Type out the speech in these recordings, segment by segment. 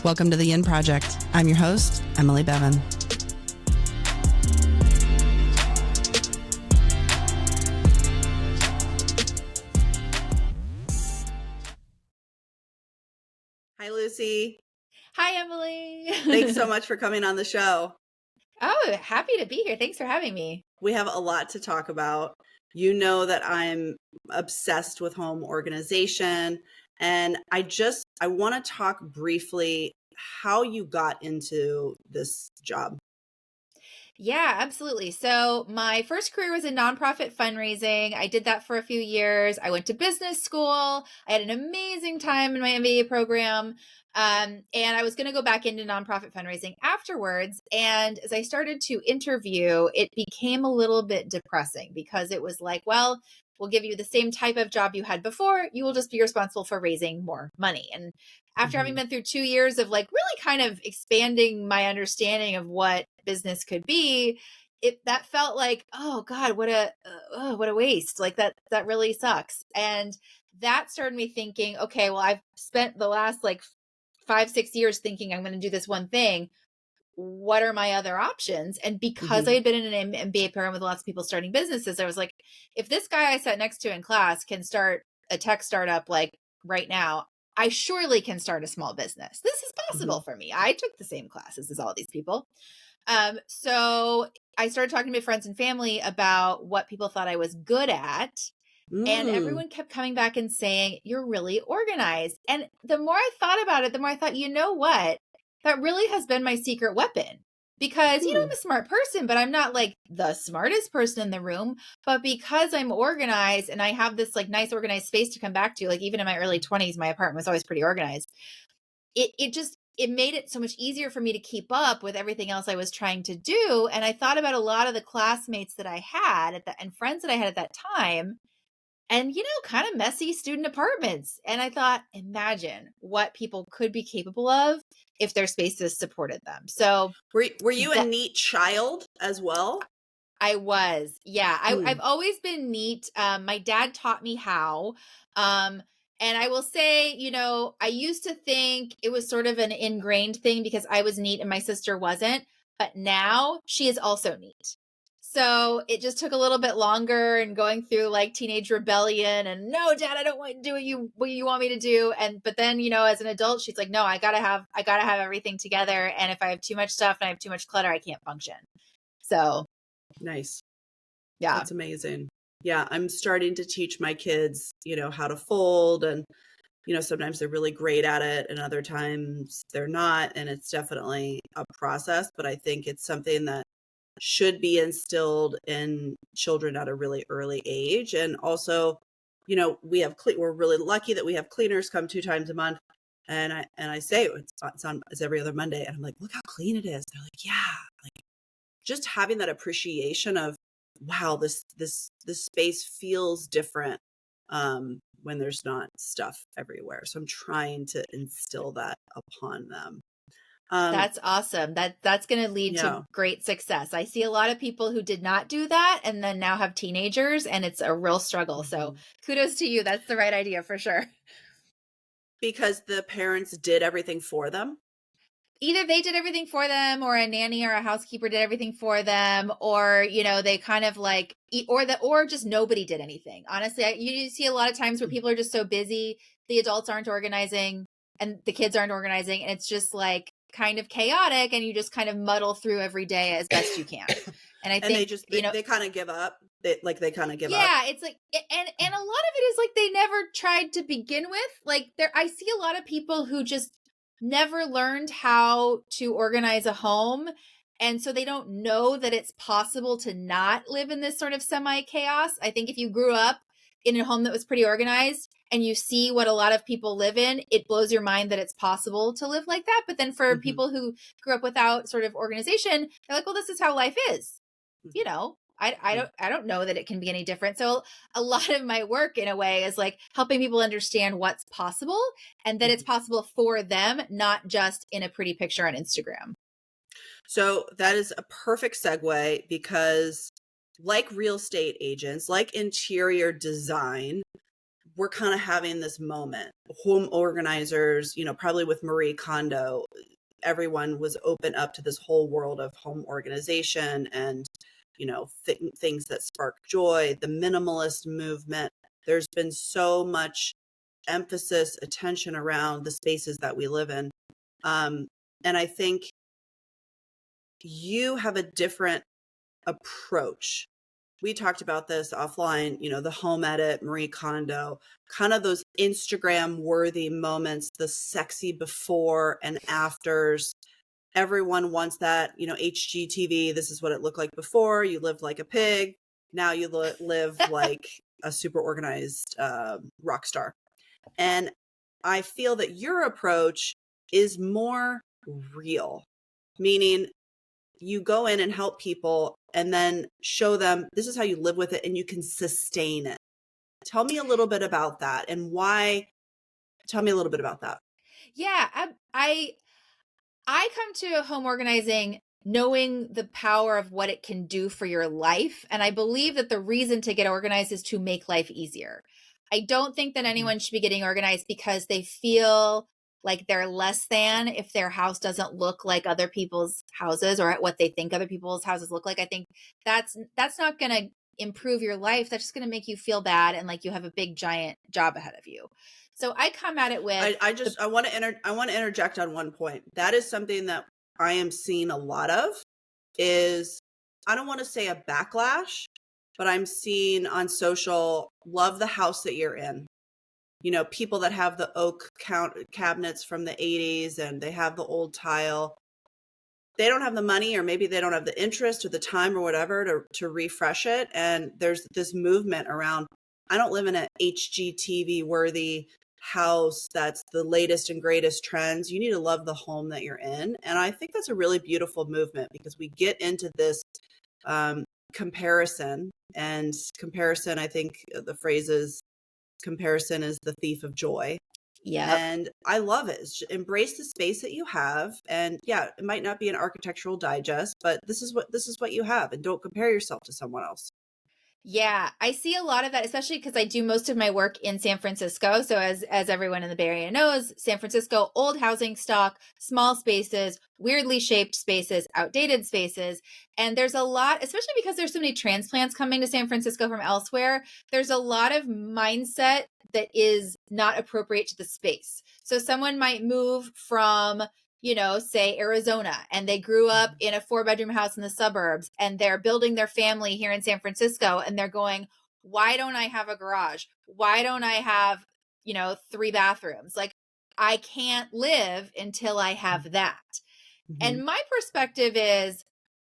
Welcome to The Yin Project. I'm your host, Emily Bevan. Hi, Lucy. Hi, Emily. Thanks so much for coming on the show. Oh, happy to be here. Thanks for having me. We have a lot to talk about. You know that I'm obsessed with home organization, and I want to talk briefly how you got into this job. Yeah, absolutely. So my first career was in nonprofit fundraising. I did that for a few years. I went to business school. I had an amazing time in my MBA program. And I was going to go back into nonprofit fundraising afterwards. And as I started to interview, it became a little bit depressing because it was like, well, we'll give you the same type of job you had before. You will just be responsible for raising more money. And after having been through 2 years of like really kind of expanding my understanding of what business could be, that felt like, oh God, what a waste. Like that really sucks. And that started me thinking, okay, well, I've spent the last like 5-6 years thinking I'm going to do this one thing. What are my other options? And because I had been in an MBA program with lots of people starting businesses, I was like, if this guy I sat next to in class can start a tech startup like right now, I surely can start a small business. This is possible for me. I took the same classes as all these people. So I started talking to my friends and family about what people thought I was good at. And everyone kept coming back and saying, you're really organized. And the more I thought about it, the more I thought, you know what? That really has been my secret weapon. Because, I'm a smart person, but I'm not like the smartest person in the room. But because I'm organized and I have this like nice organized space to come back to, like even in my early 20s, my apartment was always pretty organized. It made it so much easier for me to keep up with everything else I was trying to do. And I thought about a lot of the classmates that I had and friends that I had at that time. And, kind of messy student apartments. And I thought, imagine what people could be capable of if their spaces supported them. So were you a neat child as well? I was. Yeah. I've always been neat. My dad taught me how. And I will say, I used to think it was sort of an ingrained thing because I was neat and my sister wasn't. But now she is also neat. So it just took a little bit longer and going through like teenage rebellion and no, Dad, I don't want to do what you want me to do. But then, as an adult, she's like, no, I gotta have everything together. And if I have too much stuff and I have too much clutter, I can't function. So nice. Yeah. That's amazing. Yeah. I'm starting to teach my kids, how to fold, and, sometimes they're really great at it and other times they're not. And it's definitely a process, but I think it's something that should be instilled in children at a really early age. And also, we're really lucky that we have cleaners come 2 times a month. And I say it's every other Monday. And I'm like, look how clean it is. They're like, yeah, like just having that appreciation of, wow, this space feels different when there's not stuff everywhere. So I'm trying to instill that upon them. That's awesome. That's going to lead to great success. I see a lot of people who did not do that and then now have teenagers, and it's a real struggle. So kudos to you. That's the right idea for sure. Because the parents did everything for them? Either they did everything for them, or a nanny or a housekeeper did everything for them, or, they kind of like, or just nobody did anything. Honestly, you see a lot of times where people are just so busy, the adults aren't organizing and the kids aren't organizing. And it's just like kind of chaotic, and you just kind of muddle through every day as best you can. And I think they kind of give up. They kind of give up. Yeah, it's like, and a lot of it is like they never tried to begin with. Like I see a lot of people who just never learned how to organize a home. And so they don't know that it's possible to not live in this sort of semi-chaos. I think if you grew up in a home that was pretty organized and you see what a lot of people live in, it blows your mind that it's possible to live like that. But then for people who grew up without sort of organization, they're like, well, this is how life is. I don't know that it can be any different. So a lot of my work in a way is like helping people understand what's possible and that it's possible for them, not just in a pretty picture on Instagram. So that is a perfect segue, because like real estate agents, like interior design, we're kind of having this moment. Home organizers, probably with Marie Kondo, everyone was open up to this whole world of home organization and, things that spark joy, the minimalist movement. There's been so much emphasis, attention around the spaces that we live in. And I think you have a different approach. We talked about this offline, the home edit, Marie Kondo, kind of those Instagram worthy moments, the sexy before and afters. Everyone wants that, HGTV. This is what it looked like before. You lived like a pig. Now you live like a super organized rock star. And I feel that your approach is more real, meaning you go in and help people and then show them this is how you live with it and you can sustain it. Tell me a little bit about that and why. Tell me a little bit about that. Yeah, I come to home organizing knowing the power of what it can do for your life. And I believe that the reason to get organized is to make life easier. I don't think that anyone should be getting organized because they feel like they're less than if their house doesn't look like other people's houses or what they think other people's houses look like. I think that's not going to improve your life. That's just going to make you feel bad and like you have a big giant job ahead of you. So I come at it with I want to interject on one point. That is something that I am seeing a lot of is, I don't want to say a backlash, but I'm seeing on social, love the house that you're in. People that have the oak cabinets from the 80s and they have the old tile. They don't have the money, or maybe they don't have the interest or the time or whatever to refresh it. And there's this movement around, I don't live in an HGTV worthy house that's the latest and greatest trends. You need to love the home that you're in. And I think that's a really beautiful movement because we get into this comparison, and comparison, I think the phrase is, comparison is the thief of joy. Yeah. And I love it. Embrace the space that you have. And yeah, it might not be an architectural digest, but this is what you have, and don't compare yourself to someone else. Yeah, I see a lot of that, especially because I do most of my work in San Francisco. So as everyone in the Bay Area knows, San Francisco, old housing stock, small spaces, weirdly shaped spaces, outdated spaces. And there's a lot, especially because there's so many transplants coming to San Francisco from elsewhere, there's a lot of mindset that is not appropriate to the space. So someone might move from say Arizona, and they grew up in a 4-bedroom house in the suburbs, and they're building their family here in San Francisco, and they're going, why don't I have a garage? Why don't I have, 3 bathrooms? Like, I can't live until I have that. And my perspective is,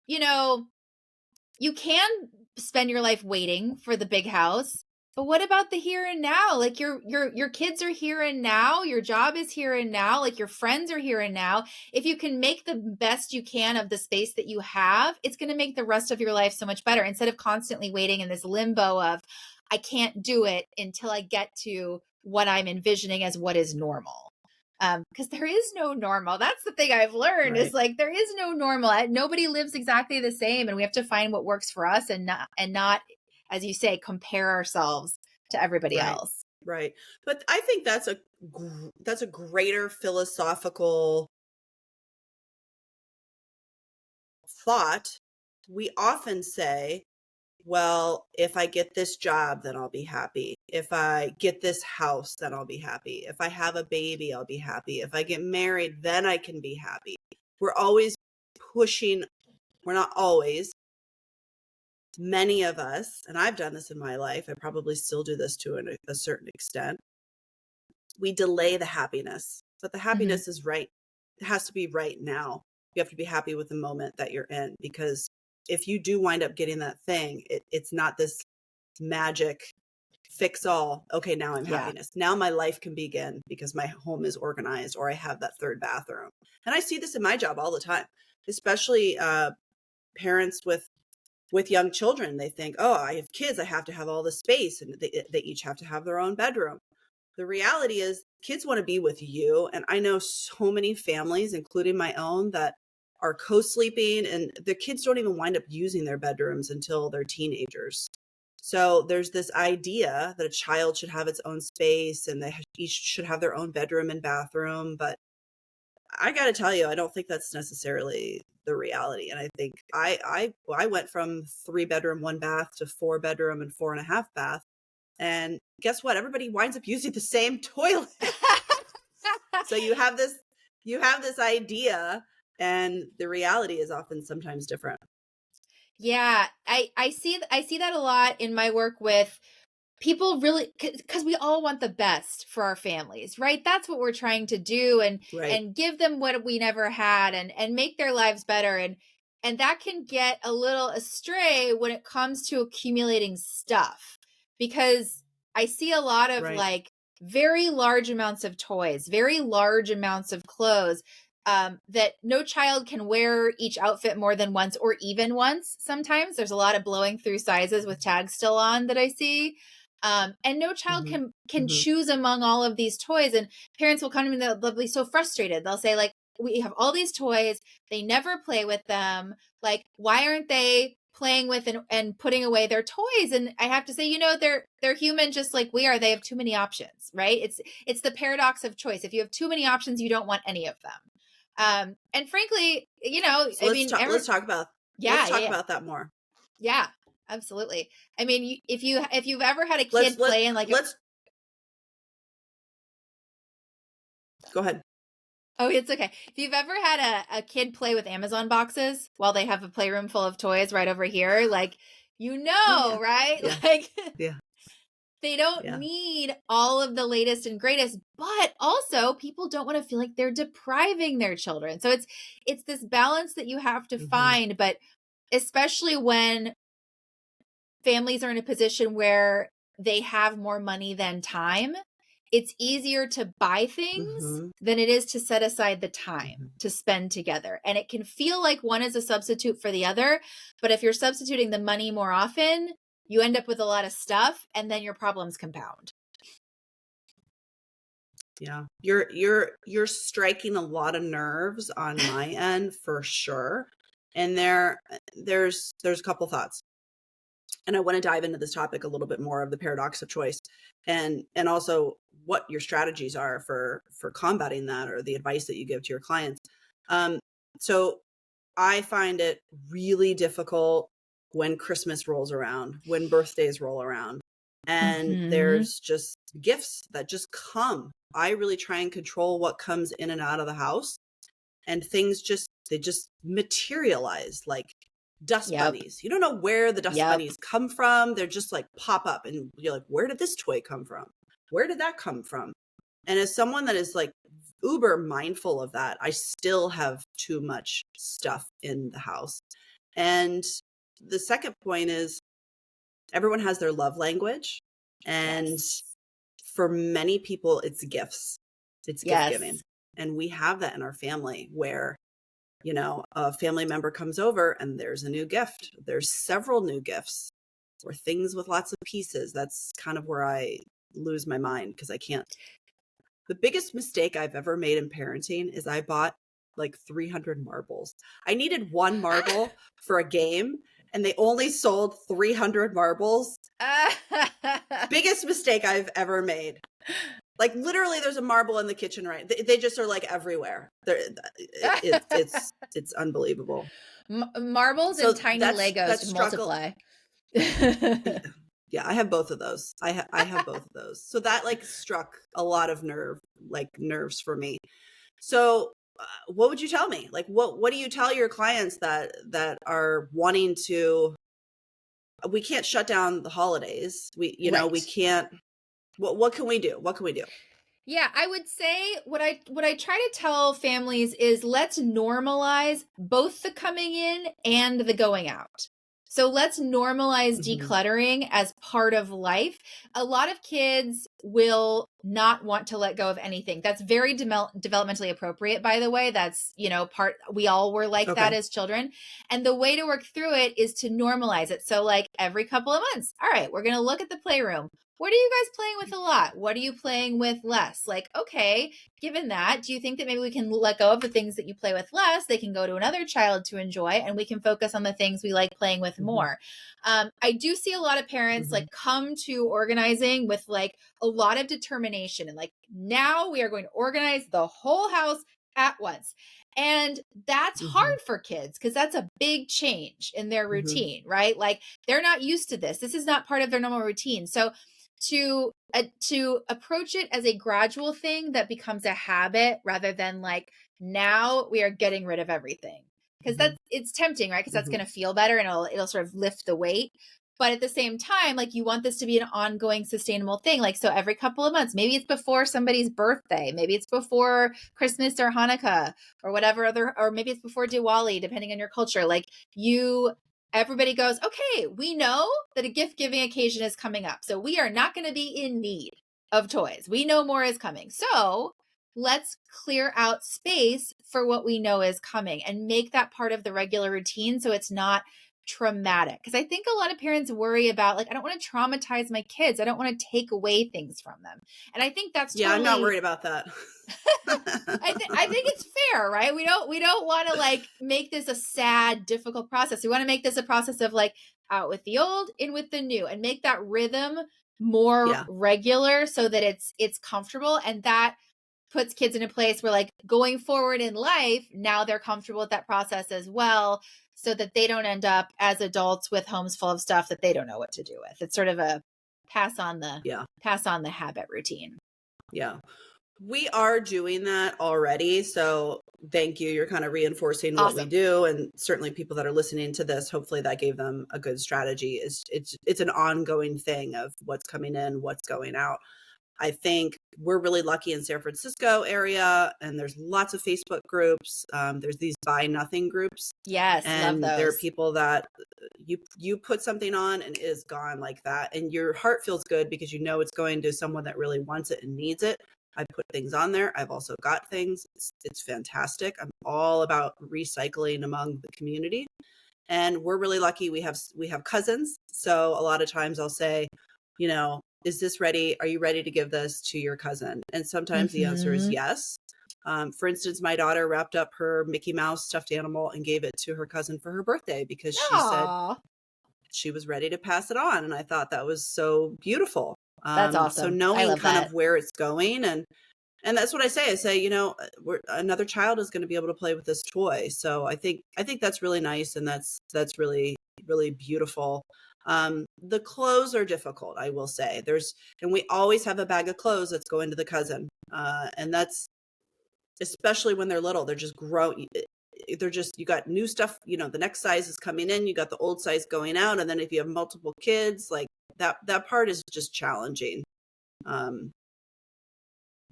you can spend your life waiting for the big house. But what about the here and now? Like your kids are here and now, your job is here and now, like your friends are here and now. If you can make the best you can of the space that you have, it's going to make the rest of your life so much better, instead of constantly waiting in this limbo of, I can't do it until I get to what I'm envisioning as what is normal. Because there is no normal. That's the thing I've learned, Right. is like, there is no normal. Nobody lives exactly the same, and we have to find what works for us, and not, as you say, compare ourselves to everybody Right. else. Right. But I think that's a greater philosophical thought. We often say, well, if I get this job, then I'll be happy. If I get this house, then I'll be happy. If I have a baby, I'll be happy. If I get married, then I can be happy. We're always pushing. We're not always. Many of us, and I've done this in my life, I probably still do this to a certain extent. We delay the happiness, but the happiness is right. It has to be right now. You have to be happy with the moment that you're in, because if you do wind up getting that thing, it's not this magic fix all. Okay, now I'm happiness. Now my life can begin because my home is organized, or I have that 3rd bathroom. And I see this in my job all the time, especially parents with young children. They think, oh, I have kids, I have to have all the space, and they each have to have their own bedroom. The reality is kids want to be with you. And I know so many families, including my own, that are co-sleeping, and the kids don't even wind up using their bedrooms until they're teenagers. So there's this idea that a child should have its own space and they each should have their own bedroom and bathroom. But I got to tell you, I don't think that's necessarily the reality. And I think I went from 3 bedroom, 1 bath to 4 bedroom and 4.5 bath. And guess what? Everybody winds up using the same toilet. So you have this idea, and the reality is often sometimes different. Yeah, I see that a lot in my work with people, really, because we all want the best for our families, right? That's what we're trying to do, Right. and give them what we never had, and make their lives better, and that can get a little astray when it comes to accumulating stuff, because I see a lot of Right. like very large amounts of toys, very large amounts of clothes, that no child can wear each outfit more than once, or even once. Sometimes there's a lot of blowing through sizes with tags still on that I see. And no child Mm-hmm. can Mm-hmm. choose among all of these toys. And parents will come to me and they'll be so frustrated. They'll say, like, we have all these toys, they never play with them. Like, why aren't they playing with and putting away their toys? And I have to say, they're human just like we are. They have too many options, right? It's the paradox of choice. If you have too many options, you don't want any of them. And frankly, So let's talk about yeah, that more. yeah, absolutely. I mean, if you've ever had a Let's kid play in like let's go ahead. oh, it's okay. If you've ever had a kid play with Amazon boxes while they have a playroom full of toys right over here, like, Oh, yeah. right? Yeah. Like, Yeah. they don't Yeah. need all of the latest and greatest, but also people don't want to feel like they're depriving their children. So it's this balance that you have to Mm-hmm. find, but especially when families are in a position where they have more money than time, it's easier to buy things Mm-hmm. than it is to set aside the time Mm-hmm. to spend together. And it can feel like one is a substitute for the other. But if you're substituting the money more often, you end up with a lot of stuff, and then your problems compound. Yeah. You're striking a lot of nerves on my end for sure. And there's a couple thoughts. And I want to dive into this topic a little bit more of the paradox of choice, and also what your strategies are for combating that, or the advice that you give to your clients. So I find it really difficult when Christmas rolls around, when birthdays roll around, and there's just gifts that just come. I really try and control what comes in and out of the house, and things they just materialize like dust bunnies. You don't know where the dust bunnies come from. They're just like pop up, and you're like, where did this toy come from? Where did that come from? And as someone that is like uber mindful of that, I still have too much stuff in the house. And the second point is, everyone has their love language. And for many people, it's gifts. It's gift giving. And we have that in our family where, a family member comes over and there's a new gift. There's several new gifts, or things with lots of pieces. That's kind of where I lose my mind, because I can't. The biggest mistake I've ever made in parenting is I bought like 300 marbles. I needed one marble for a game, and they only sold 300 marbles. Biggest mistake I've ever made. Like, literally, there's a marble in the kitchen, right? They just are like everywhere. It's unbelievable. Marbles and tiny Legos to multiply. Yeah, I have both of those. I have both of those. So that like struck a lot of nerves for me. So what would you tell me? Like, what do you tell your clients that are wanting to? We can't shut down the holidays. We can't. What can we do? What can we do? Yeah, I would say what I try to tell families is, let's normalize both the coming in and the going out. So let's normalize decluttering as part of life. A lot of kids will not want to let go of anything. That's very developmentally appropriate, by the way. That's, we all were like that as children. And the way to work through it is to normalize it. So like every couple of months, all right, we're going to look at the playroom. What are you guys playing with a lot? What are you playing with less? Like, okay, given that, do you think that maybe we can let go of the things that you play with less? They can go to another child to enjoy, and we can focus on the things we like playing with more. I do see a lot of parents like come to organizing with like a lot of determination and like, now we are going to organize the whole house at once. And that's hard for kids because that's a big change in their routine, right? Like they're not used to this. This is not part of their normal routine. So to approach it as a gradual thing that becomes a habit rather than like, now we are getting rid of everything, because that's, it's tempting, right? Because that's going to feel better and it'll sort of lift the weight. But at the same time, like you want this to be an ongoing sustainable thing. Like, so every couple of months, maybe it's before somebody's birthday, maybe it's before Christmas or Hanukkah or whatever other, or maybe it's before Diwali, depending on your culture. Like everybody goes, okay, we know that a gift giving occasion is coming up. So we are not going to be in need of toys. We know more is coming. So let's clear out space for what we know is coming and make that part of the regular routine so it's not traumatic. Because I think a lot of parents worry about, like, I don't want to traumatize my kids. I don't want to take away things from them. And I think that's I'm not worried about that. I think it's fair, right? We don't want to like make this a sad, difficult process. We want to make this a process of like out with the old, in with the new, and make that rhythm more regular so that it's comfortable, and that puts kids in a place where like going forward in life, now they're comfortable with that process as well, so that they don't end up as adults with homes full of stuff that they don't know what to do with. It's sort of a pass on the habit routine. Yeah. We are doing that already. So thank you. You're kind of reinforcing what we do. And certainly people that are listening to this, hopefully that gave them a good strategy. It's an ongoing thing of what's coming in, what's going out. I think we're really lucky in San Francisco area, and there's lots of Facebook groups. There's these buy nothing groups. Yes, and love those. There are people that you put something on and it is gone like that. And your heart feels good because you know it's going to someone that really wants it and needs it. I put things on there. I've also got things. It's fantastic. I'm all about recycling among the community. And we're really lucky. We have cousins. So a lot of times I'll say, is this ready? Are you ready to give this to your cousin? And sometimes the answer is yes. For instance, my daughter wrapped up her Mickey Mouse stuffed animal and gave it to her cousin for her birthday because she said she was ready to pass it on. And I thought that was so beautiful. That's awesome. So knowing kind of where it's going, and that's what I say. I say, another child is going to be able to play with this toy. So I think that's really nice, and that's really, really beautiful. The clothes are difficult, I will say. And we always have a bag of clothes that's going to the cousin, and that's especially when they're little. They're just growing. You got new stuff. The next size is coming in. You got the old size going out, and then if you have multiple kids, like that part is just challenging.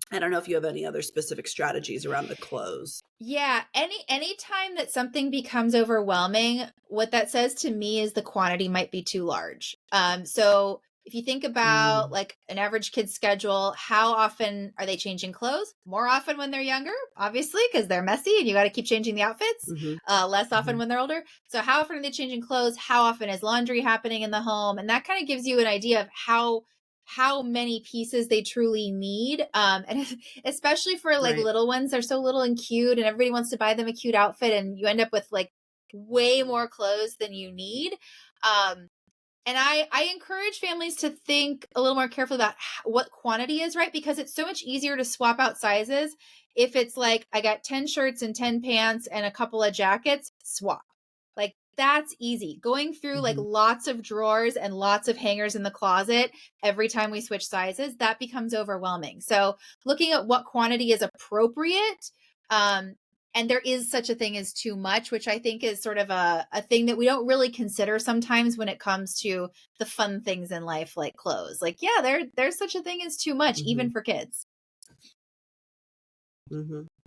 I don't know if you have any other specific strategies around the clothes. Yeah. Any time that something becomes overwhelming, what that says to me is the quantity might be too large. So if you think about like an average kid's schedule, how often are they changing clothes? More often when they're younger, obviously, because they're messy and you got to keep changing the outfits. Less often when they're older. So how often are they changing clothes? How often is laundry happening in the home? And that kind of gives you an idea of how many pieces they truly need. And especially for like little ones, they're so little and cute, and everybody wants to buy them a cute outfit, and you end up with like way more clothes than you need. And I encourage families to think a little more carefully about what quantity is, right? Because it's so much easier to swap out sizes. If it's like, I got 10 shirts and 10 pants and a couple of jackets, swap. Like that's easy. Going through like lots of drawers and lots of hangers in the closet every time we switch sizes, that becomes overwhelming. So looking at what quantity is appropriate, and there is such a thing as too much, which I think is sort of a thing that we don't really consider sometimes when it comes to the fun things in life, like clothes. Like, yeah, there's such a thing as too much, even for kids.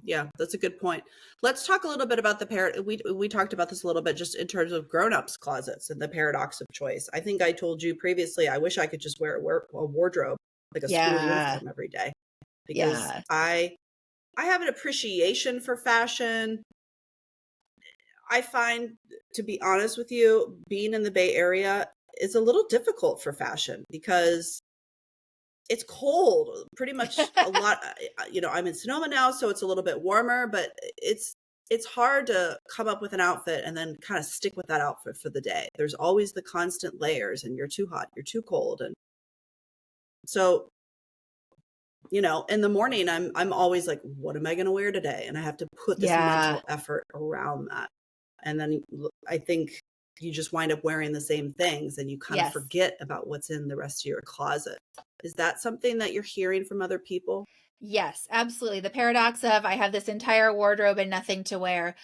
Yeah, that's a good point. Let's talk a little bit about we talked about this a little bit just in terms of grown-ups closets and the paradox of choice. I think I told you previously, I wish I could just wear a wardrobe, like a school uniform every day, because I have an appreciation for fashion. I find, to be honest with you, being in the Bay Area is a little difficult for fashion because it's cold pretty much a lot. I'm in Sonoma now, so it's a little bit warmer, but it's hard to come up with an outfit and then kind of stick with that outfit for the day. There's always the constant layers, and you're too hot, you're too cold. And so, in the morning, I'm always like, what am I going to wear today? And I have to put this mental effort around that. And then I think you just wind up wearing the same things, and you kind of forget about what's in the rest of your closet. Is that something that you're hearing from other people? Yes, absolutely. The paradox of I have this entire wardrobe and nothing to wear.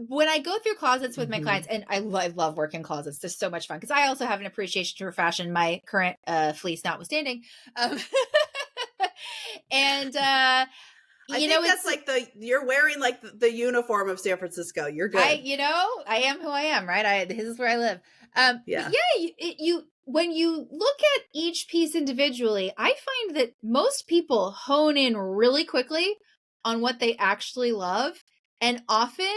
When I go through closets with my clients, and I love working closets, they're so much fun because I also have an appreciation for fashion, my current fleece notwithstanding. And I think that's like you're wearing like the uniform of San Francisco. You're good. I am who I am, right? This is where I live. But yeah, when you look at each piece individually, I find that most people hone in really quickly on what they actually love. And often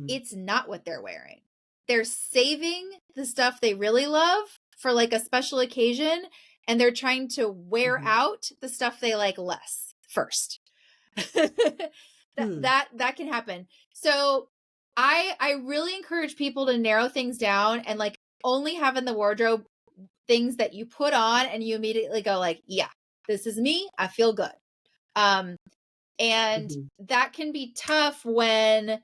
it's not what they're wearing. They're saving the stuff they really love for like a special occasion, and they're trying to wear out the stuff they like less first. That can happen. So I really encourage people to narrow things down and like only have in the wardrobe things that you put on and you immediately go like, yeah, this is me. I feel good. And that can be tough when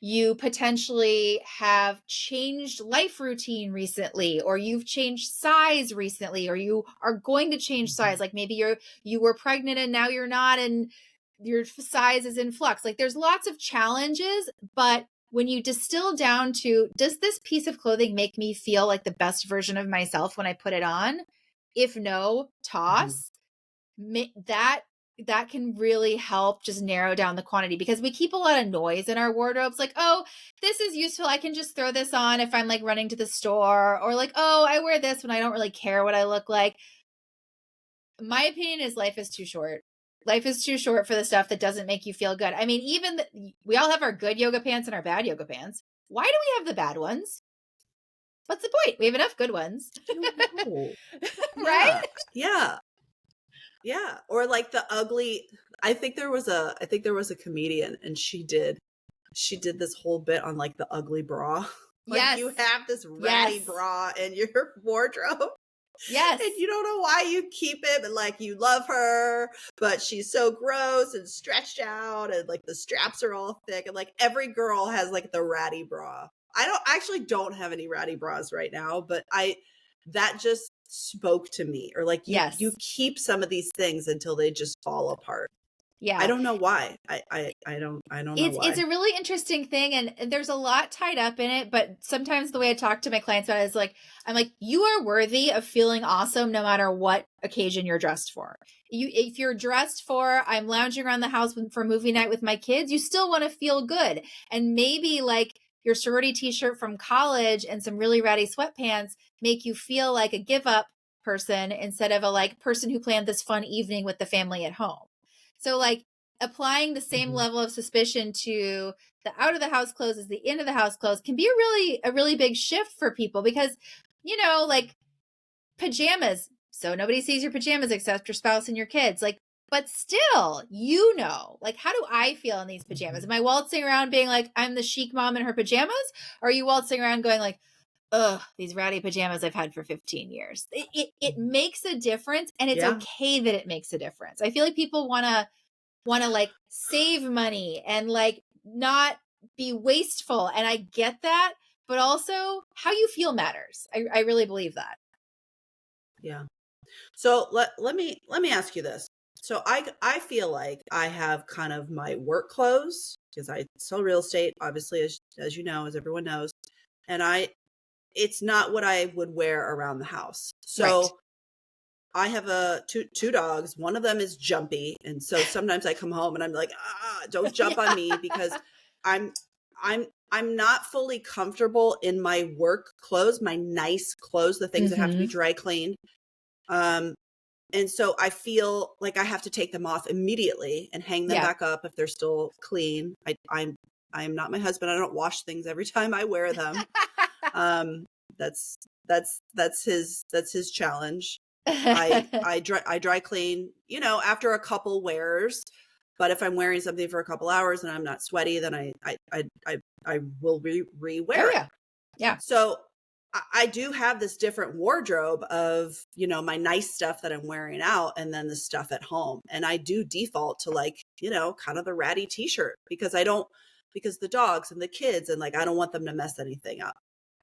you potentially have changed life routine recently, or you've changed size recently, or you are going to change size. Like maybe you were pregnant and now you're not, and your size is in flux. Like there's lots of challenges, but when you distill down to, does this piece of clothing make me feel like the best version of myself when I put it on? If no, toss. That can really help just narrow down the quantity, because we keep a lot of noise in our wardrobes. Like, oh, this is useful. I can just throw this on if I'm like running to the store, or like, oh, I wear this when I don't really care what I look like. My opinion is life is too short. Life is too short for the stuff that doesn't make you feel good. I mean, we all have our good yoga pants and our bad yoga pants. Why do we have the bad ones? What's the point? We have enough good ones. Right? Yeah. Yeah. Or like the ugly, I think there was a comedian, and she did this whole bit on like the ugly bra. Like you have this ratty bra in your wardrobe. Yes. And you don't know why you keep it, but like you love her, but she's so gross and stretched out, and like the straps are all thick, and like every girl has like the ratty bra. I actually don't have any ratty bras right now, but that just spoke to me. Or like you keep some of these things until they just fall apart. Yeah. I don't know why. I don't know why. It's a really interesting thing, and there's a lot tied up in it, but sometimes the way I talk to my clients about it is like, I'm like, you are worthy of feeling awesome no matter what occasion you're dressed for. If you're dressed for, I'm lounging around the house for movie night with my kids, you still want to feel good. And maybe like your sorority t-shirt from college and some really ratty sweatpants make you feel like a give up person instead of a like person who planned this fun evening with the family at home. So like applying the same level of suspicion to the out of the house clothes as the in of the house clothes can be a really big shift for people, because, like pajamas. So nobody sees your pajamas except your spouse and your kids. Like, but still, like, how do I feel in these pajamas? Am I waltzing around being like, I'm the chic mom in her pajamas? Or are you waltzing around going like, ugh, these ratty pajamas I've had for 15 years. It makes a difference, and it's okay that it makes a difference. I feel like people want to like save money and like not be wasteful. And I get that, but also how you feel matters. I really believe that. Yeah. So let me ask you this. So I feel like I have kind of my work clothes, because I sell real estate, obviously, as you know, as everyone knows. And it's not what I would wear around the house. So I have two dogs. One of them is jumpy. And so sometimes I come home and I'm like, don't jump on me, because I'm not fully comfortable in my work clothes, my nice clothes, the things that have to be dry cleaned. And so I feel like I have to take them off immediately and hang them back up if they're still clean. I'm not my husband. I don't wash things every time I wear them. That's his challenge. I dry clean, you know, after a couple wears. But if I'm wearing something for a couple hours and I'm not sweaty, then I will Oh rewear it. yeah. Yeah. So I do have this different wardrobe of, you know, my nice stuff that I'm wearing out and then the stuff at home. And I do default to like, you know, kind of the ratty t-shirt because because the dogs and the kids and like, I don't want them to mess anything up.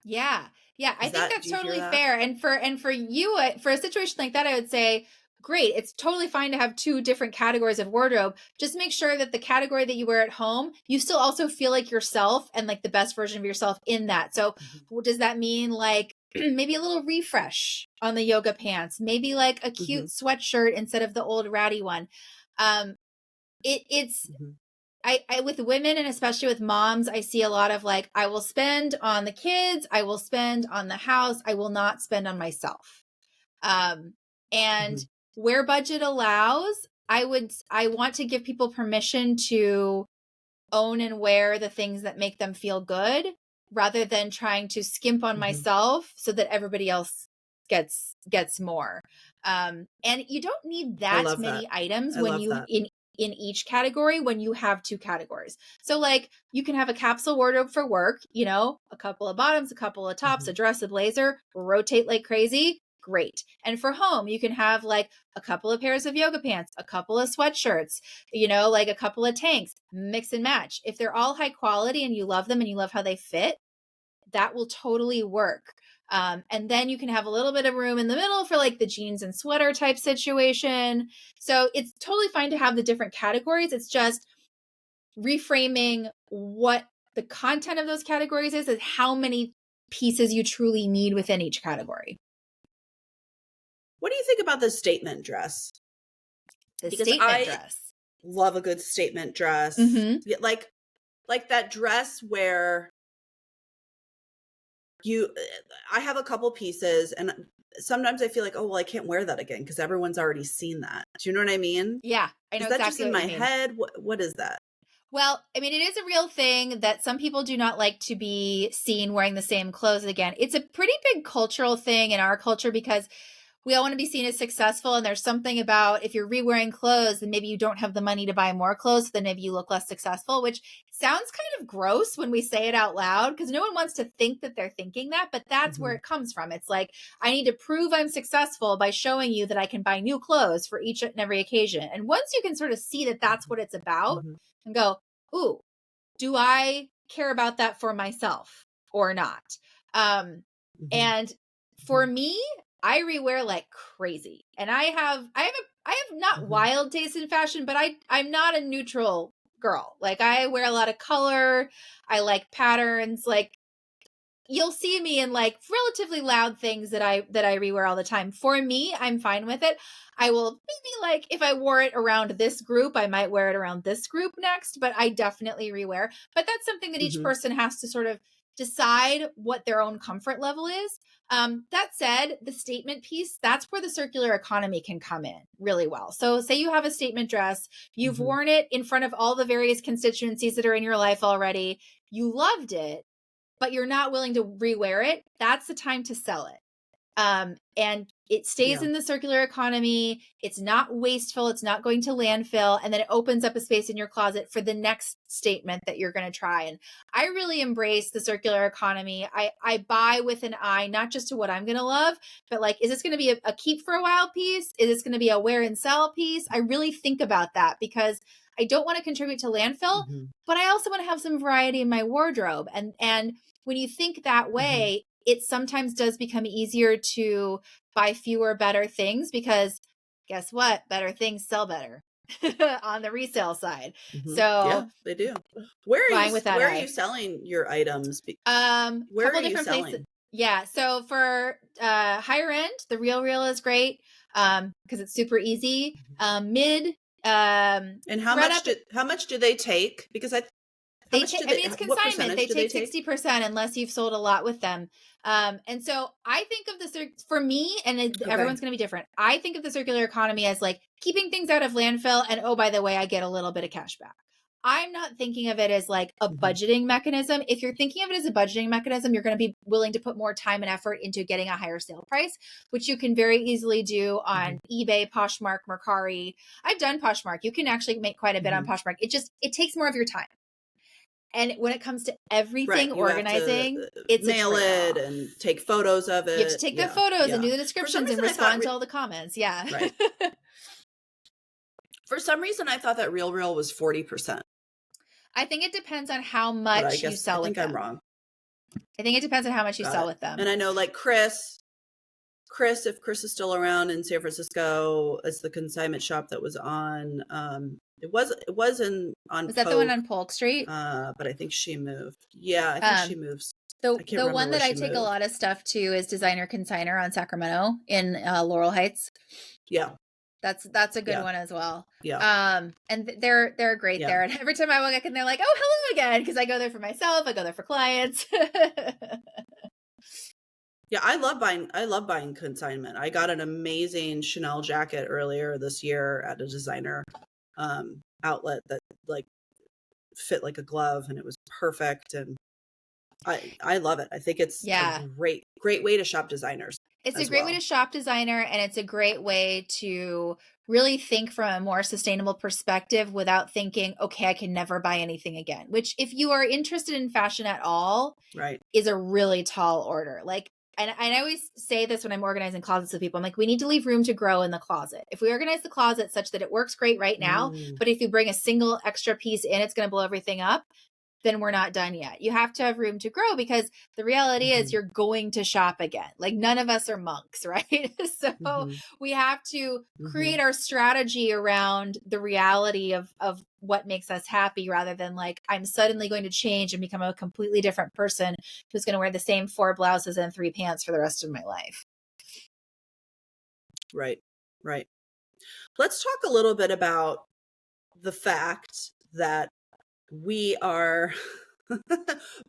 Yeah. Yeah. I think Do that's you hear totally that? fair. And for you, for a situation like that, I would say, great. It's totally fine to have two different categories of wardrobe. Just make sure that the category that you wear at home, you still also feel like yourself and like the best version of yourself in that. So Mhm. what does that mean? Like maybe a little refresh on the yoga pants, maybe like a cute Mhm. sweatshirt instead of the old ratty one. Um, it's Mhm. I with women and especially with moms, I see a lot of like, I will spend on the kids, I will spend on the house, I will not spend on myself. Um, and Mhm. where budget allows, I want to give people permission to own and wear the things that make them feel good rather than trying to skimp on Mhm. myself so that everybody else gets more. And you don't need I that love that. many items I when love you that. in each category when you have two categories. So like you can have a capsule wardrobe for work, you know, a couple of bottoms, a couple of tops, a Mhm. dress, a blazer, rotate like crazy. Great. And for home, you can have like a couple of pairs of yoga pants, a couple of sweatshirts, you know, like a couple of tanks, mix and match. If they're all high quality and you love them and you love how they fit, that will totally work. And then you can have a little bit of room in the middle for like the jeans and sweater type situation. So it's totally fine to have the different categories. It's just reframing what the content of those categories is and how many pieces you truly need within each category. What do you think about the statement dress? The Because statement I dress. love a good statement dress. Mm-hmm. Yeah, like that dress where you I have a couple pieces and sometimes I feel like, oh well, I can't wear that again because everyone's already seen that. Do you know what I mean? Yeah, I know Is that just exactly in what my you mean. head? What is that? Well, I mean, it is a real thing that some people do not like to be seen wearing the same clothes again. It's a pretty big cultural thing in our culture because we all want to be seen as successful. And there's something about if you're re-wearing clothes, then maybe you don't have the money to buy more clothes, then maybe you look less successful, which sounds kind of gross when we say it out loud because no one wants to think that they're thinking that, but that's where Mhm. it comes from. It's like, I need to prove I'm successful by showing you that I can buy new clothes for each and every occasion. And once you can sort of see that that's Mhm. what it's about Mhm. and go, ooh, do I care about that for myself or not? Um, Mhm. and for Mhm. me, I rewear like crazy. And I have not Mhm. wild taste in fashion, but I'm not a neutral girl. Like I wear a lot of color. I like patterns. Like you'll see me in like relatively loud things that I rewear all the time. For me, I'm fine with it. I will maybe like if I wore it around this group, I might wear it around this group next, but I definitely rewear. But that's something that each Mhm. person has to sort of decide what their own comfort level is. That said, the statement piece, that's where the circular economy can come in really well. So, say you have a statement dress, you've Mhm. worn it in front of all the various constituencies that are in your life already, you loved it, but you're not willing to rewear it, that's the time to sell it. And it stays Yeah. in the circular economy. It's not wasteful. It's not going to landfill. And then it opens up a space in your closet for the next statement that you're going to try. And I really embrace the circular economy. I buy with an eye, not just to what I'm going to love, but like, is this going to be a keep for a while piece? Is this going to be a wear and sell piece? I really think about that because I don't want to contribute to landfill, Mhm. but I also want to have some variety in my wardrobe. And when you think that Mhm. way, it sometimes does become easier to buy fewer better things because guess what? Better things sell better on the resale side. Mhm. So Yeah, they do. buying with that Where are you eye. selling your items? Where are Couple you different places. selling? Yeah. So for higher end, the Real Real is great because it's super easy. Mhm. Mid, And thread up. how much do they take? Because how They much take, do I mean, they it's what consignment. percentage They do they take take? 60% unless you've sold a lot with them. And so I think of for me, and Okay. everyone's going to be different. I think of the circular economy as like keeping things out of landfill. And oh, by the way, I get a little bit of cash back. I'm not thinking of it as like a Mhm. budgeting mechanism. If you're thinking of it as a budgeting mechanism, you're going to be willing to put more time and effort into getting a higher sale price, which you can very easily do on Mhm. eBay, Poshmark, Mercari. I've done Poshmark. You can actually make quite a bit on Mhm. Poshmark. It takes more of your time. And when it comes to Right. everything You have to organizing, it's a mail it trade-off. and take photos of You have to it. take the Yeah. photos and Yeah. do the For some descriptions and reason, I thought, respond to all the comments. Yeah. right. For some reason, I thought that Real Real was 40%, I think it depends on how but I much you guess I sell with think I'm them. wrong. I think it depends on how much you Got sell it. with them. And I know like Chris, if Chris is still around in San Francisco, it's the consignment shop that was on. It was on Was that the one Polk, on Polk Street? but I think she moved. Yeah, I think she Um, moves. the I can't the remember one where that I she take a moved. lot of stuff to is Designer Consigner on Sacramento in Laurel Heights. Yeah, That's a good yeah, one as well. yeah, And they're great yeah, there. And every time I walk in, they're like, "Oh, hello again," because I go there for myself. I go there for clients. yeah. I love buying consignment. I got an amazing Chanel jacket earlier this year at a designer outlet that like fit like a glove, and it was perfect. And I love it. I think it's a Yeah. great way to shop designers It's a as great way well. to shop designer, and it's a great way to really think from a more sustainable perspective without thinking, okay, I can never buy anything again, which if you are interested in fashion at all, Right. is a really tall order. Like, and I always say this when I'm organizing closets with people. I'm like, we need to leave room to grow in the closet. If we organize the closet such that it works great right now, Mm, but if you bring a single extra piece in, it's going to blow everything up, then we're not done yet. You have to have room to grow because the reality is mhm, you're going to shop again. Like none of us are monks, right? So mhm, we have to mhm. create our strategy around the reality of what makes us happy rather than like I'm suddenly going to change and become a completely different person who's going to wear the same 4 blouses and 3 pants for the rest of my life. Right. Right. Let's talk a little bit about the fact that we are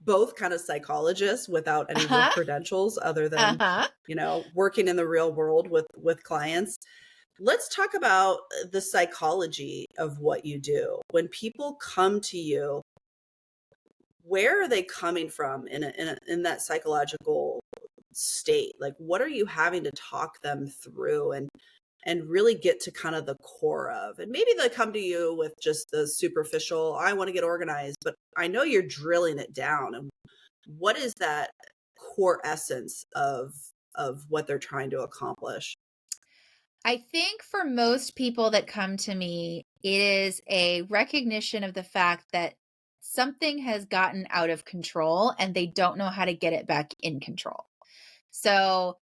both kind of psychologists without any real Uh-huh. credentials other than, Uh-huh. working in the real world with clients. Let's talk about the psychology of what you do. When people come to you, where are they coming from in that psychological state? Like, what are you having to talk them through and really get to kind of the core of? And maybe they come to you with just the superficial, I want to get organized, but I know you're drilling it down. And what is that core essence of what they're trying to accomplish? I think for most people that come to me, it is a recognition of the fact that something has gotten out of control and they don't know how to get it back in control. So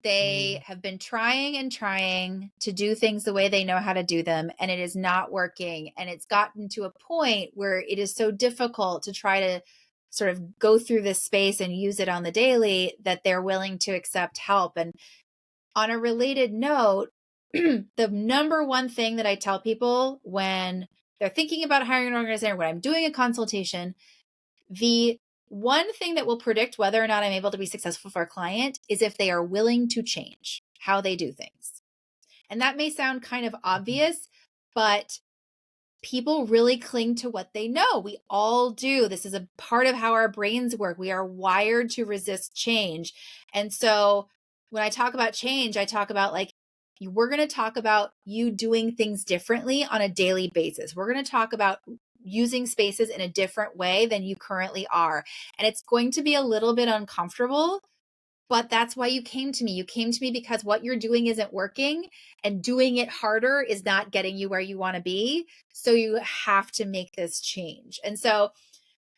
they Mm, have been trying and trying to do things the way they know how to do them, and it is not working. And it's gotten to a point where it is so difficult to try to sort of go through this space and use it on the daily that they're willing to accept help. And on a related note, the number one thing that I tell people when they're thinking about hiring an organizer, when I'm doing a consultation, the one thing that will predict whether or not I'm able to be successful for a client is if they are willing to change how they do things. And that may sound kind of mhm, obvious, but people really cling to what they know. We all do. This is a part of how our brains work. We are wired to resist change. And so when I talk about change, I talk about like, we're going to talk about you doing things differently on a daily basis. We're going to talk about using spaces in a different way than you currently are. And it's going to be a little bit uncomfortable, but that's why you came to me. You came to me because what you're doing isn't working and doing it harder is not getting you where you want to be. So you have to make this change. And so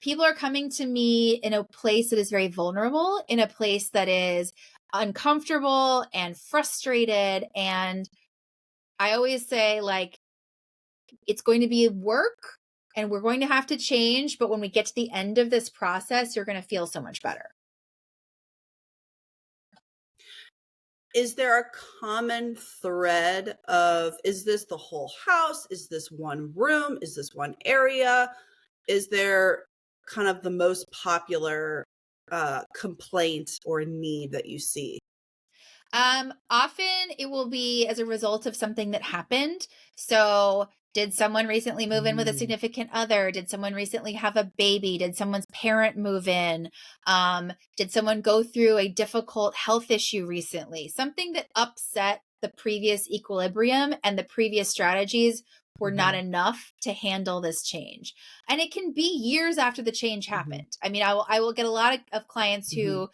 people are coming to me in a place that is very vulnerable, in a place that is uncomfortable and frustrated. And I always say, like, it's going to be work and we're going to have to change. But when we get to the end of this process, you're going to feel so much better. Is there a common thread of, is this the whole house? Is this one room? Is this one area? Is there kind of the most popular complaint or need that you see? Often it will be as a result of something that happened. So Did someone recently move in with a significant other? Did someone recently have a baby? Did someone's parent move in? Did someone go through a difficult health issue recently? Something that upset the previous equilibrium and the previous strategies were not enough to handle this change. And it can be years after the change happened. I mean, I will get a lot of clients who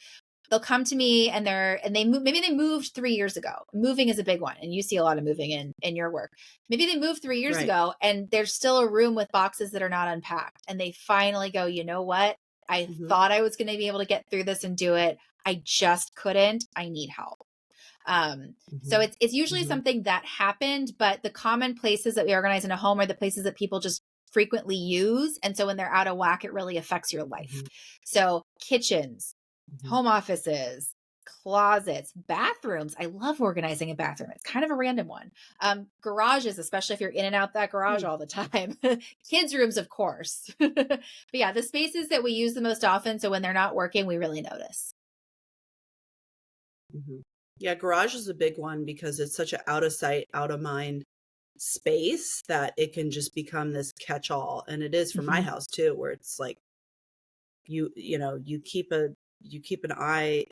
they'll come to me and maybe they moved 3 years ago. Moving is a big one. And you see a lot of moving in your work. Maybe they moved 3 years ago and there's still a room with boxes that are not unpacked. And they finally go, you know what? I thought I was going to be able to get through this and do it. I just couldn't. I need help. So it's usually something that happened, but the common places that we organize in a home are the places that people just frequently use. And so when they're out of whack, it really affects your life. So kitchens, home offices, closets, bathrooms. I love organizing a bathroom. It's kind of a random one. Garages, especially if you're in and out that garage all the time. Kids' rooms, of course. But yeah, the spaces that we use the most often. So when they're not working, we really notice. Yeah, garage is a big one because it's such an out of sight, out of mind space that it can just become this catch-all. And it is for my house too, where it's like you keep an eye,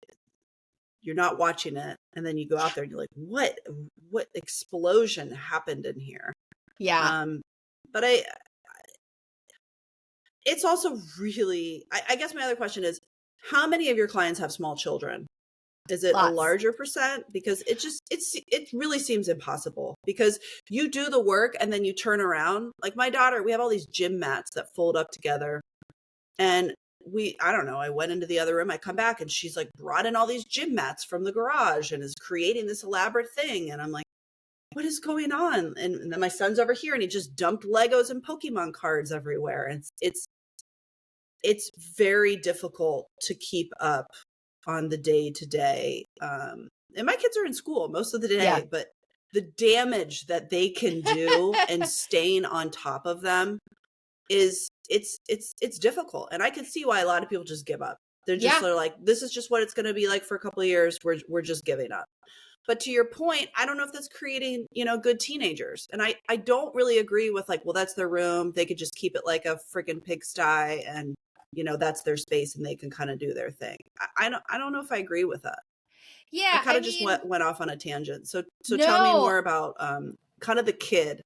you're not watching it, and then you go out there and you're like, what explosion happened in here? Yeah. But it's also really, I guess my other question is, how many of your clients have small children? Is it a larger percent? Because it really seems impossible, because you do the work and then you turn around. Like my daughter, we have all these gym mats that fold up together, and I don't know, I went into the other room, I come back and she's like brought in all these gym mats from the garage and is creating this elaborate thing. And I'm like, what is going on? And then my son's over here and he just dumped Legos and Pokemon cards everywhere. And it's very difficult to keep up on the day to day. And my kids are in school most of the day, but the damage that they can do and staying on top of them is it's difficult. And I can see why a lot of people just give up. They're like, this is just what it's going to be like for a couple of years. We're just giving up. But to your point, I don't know if that's creating, good teenagers. And I don't really agree with like, well, that's their room. They could just keep it like a freaking pigsty and, that's their space and they can kind of do their thing. I don't know if I agree with that. Yeah. I kind of just went off on a tangent. So no, tell me more about kind of the kid